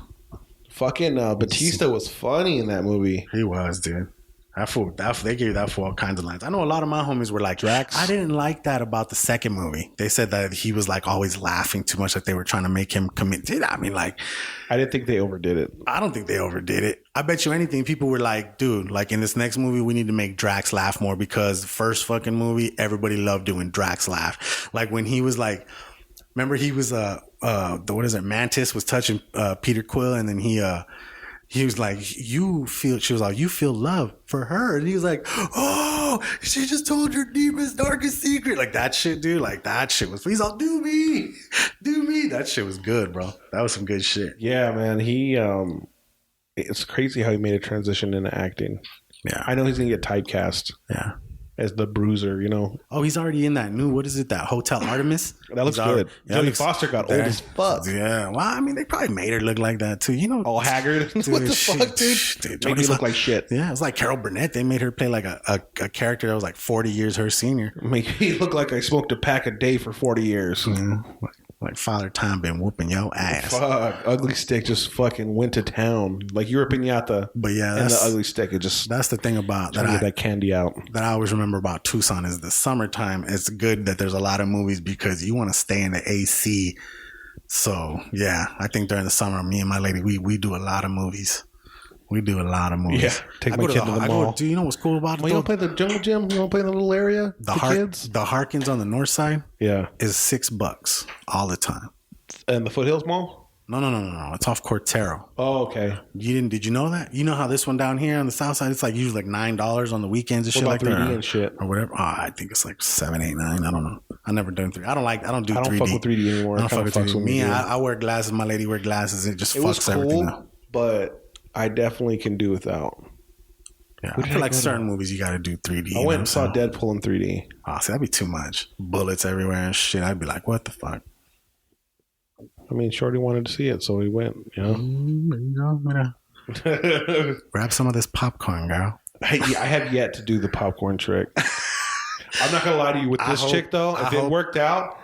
Fucking Batista was funny in that movie. He was, dude. That fool, they gave that fool all kinds of lines. I know a lot of my homies were like, Drax. I didn't like that about the second movie. They said that he was like always laughing too much, like they were trying to make him commit. I mean, like, I didn't think they overdid it. I don't think they overdid it. I bet you anything, people were like, dude, like in this next movie, we need to make Drax laugh more because the first fucking movie, everybody loved doing Drax laugh. Like when he was like, remember he was, Mantis was touching Peter Quill and then he was like, she was like, you feel love for her. And he was like, oh, she just told your deepest, darkest secret. Like that shit, dude. Like that shit was, he's all, do me. That shit was good, bro. That was some good shit. Yeah, man. It's crazy how he made a transition into acting. Yeah. I know he's going to get typecast. Yeah. As the bruiser, you know. Oh, he's already in that new, what is it, that Hotel Artemis? That looks good. Jodie Foster got old as fuck. Yeah. Well, I mean, they probably made her look like that too. You know. All haggard. Dude, what the fuck, dude? Made me look like shit. Yeah. It's like Carol Burnett. They made her play like a character that was like 40 years her senior. Make me look like I smoked a pack a day for 40 years. Yeah. Like Father Time been whooping your ass. Fuck. Ugly Stick just fucking went to town. Like you were a piñata. But yeah, and the Ugly Stick, that's the thing about that. Get that candy out. That I always remember about Tucson is the summertime. It's good that there's a lot of movies because you want to stay in the AC. So yeah, I think during the summer, me and my lady, we do a lot of movies. We do a lot of movies. Yeah, take my kid to the mall. Do you know what's cool about it? You don't play the jungle gym? You don't play in the little area? The kids? The Harkins on the north side, yeah, is $6 all the time. And the Foothills Mall? No. It's off Cortero. Oh, okay. Did you know that? You know how this one down here on the south side, it's like usually like $9 on the weekends and shit like 3D that, and shit or whatever. Oh, I think it's like 7, 8, 9. I don't know. I never done 3D. I don't do 3D. I don't fuck with 3D anymore. I don't fuck with 3D. Me, I wear glasses. My lady wear glasses. It just fucks everything up. But I definitely can do without. Yeah, I feel like certain movies you got to do 3D. I went and saw Deadpool in 3D. Oh, see, that'd be too much. Bullets everywhere and shit. I'd be like, what the fuck? I mean, Shorty wanted to see it, so we went, you know. There you go. Grab some of this popcorn, girl. I have yet to do the popcorn trick. I'm not going to lie to you with this chick, though. If it worked out,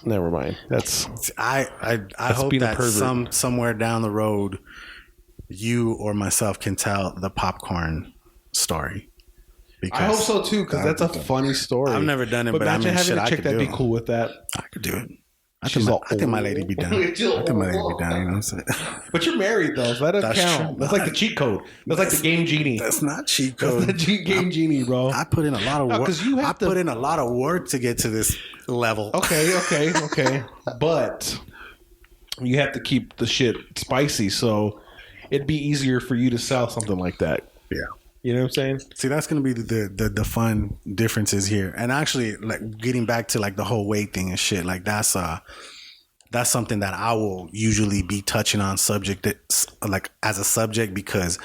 never mind. I hope that somewhere down the road, you or myself can tell the popcorn story. I hope so too, because that's a funny story. I've never done it, but imagine having a chick that'd be it. cool with that. I could do it. I think my lady be down. I think my lady be down. You know what I'm saying? But you're married though, so that doesn't count. True. That's like the cheat code. That's like the game genie. That's not cheat code. That's the game genie, bro. I put in a lot of work. I put in a lot of work to get to this level. Okay. But you have to keep the shit spicy, so it'd be easier for you to sell something like that. Yeah. You know what I'm saying? See, that's going to be the fun differences here. And actually, like getting back to like the whole weight thing and shit, like that's something that I will usually be touching on like as a subject, because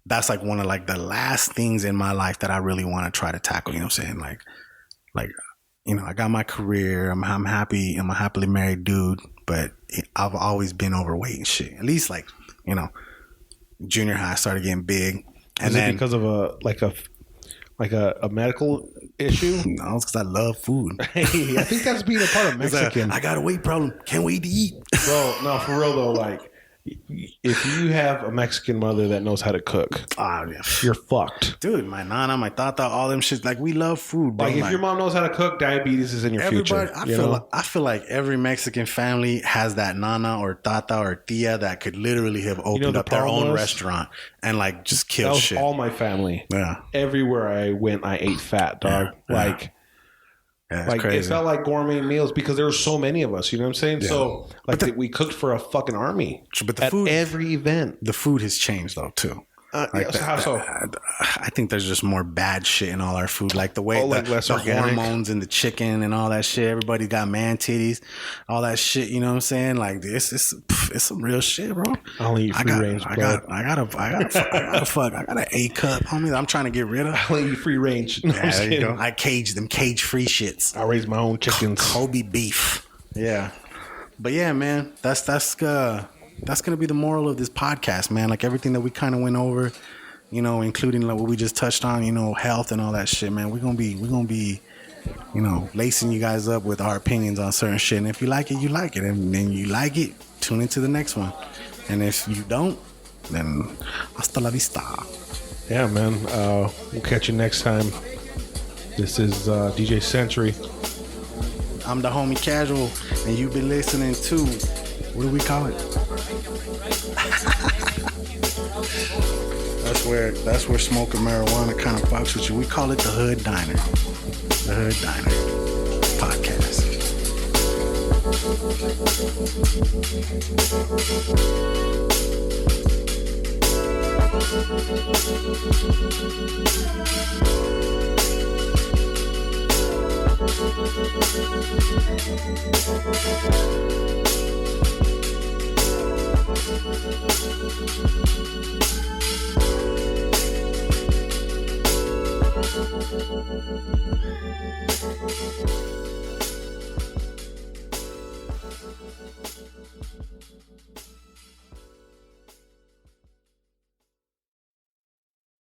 that's like one of like the last things in my life that I really want to try to tackle. You know what I'm saying? Like, you know, I got my career. I'm happy. I'm a happily married dude, but I've always been overweight and shit. At least like, you know, junior high, I started getting big. And then because of a medical issue? No, it's because I love food. Hey, I think that's being a part of Mexican. I got a weight problem. Can't wait to eat. Bro, no, for real though, like if you have a Mexican mother that knows how to cook, you're fucked. Dude, my nana, my tata, all them shit. Like, we love food, bro. Like, if your mom knows how to cook, diabetes is in your future. I feel like every Mexican family has that nana or tata or tia that could literally have opened up their own restaurant and like just kill shit. That was all my family. Yeah. Everywhere I went, I ate fat, dog. Yeah. Like it felt like gourmet meals because there were so many of us. You know what I'm saying? Yeah. So like we cooked for a fucking army. But the food, every event, the food has changed though too. How so? I think there's just more bad shit in all our food, like the way the hormones in the chicken and all that shit. Everybody got man titties, all that shit. You know what I'm saying? Like it's some real shit, bro. I'll eat free range. I got an A cup, homie. That I'm trying to get rid of. I'll eat free range. No, yeah, there you go. I cage them cage free shits. I raise my own chickens. Kobe beef. Yeah, but yeah, man, that's going to be the moral of this podcast, man. Like everything that we kind of went over, you know, including like what we just touched on, you know, health and all that shit, man. We're going to be, you know, lacing you guys up with our opinions on certain shit. And if you like it, you like it. And then you like it, tune into the next one. And if you don't, then hasta la vista. Yeah, man. We'll catch you next time. This is DJ Century. I'm the homie kAZual, and you've been listening to, what do we call it? That's where smoking marijuana kind of fucks with you. We call it the Hood Diner. The Hood Diner podcast.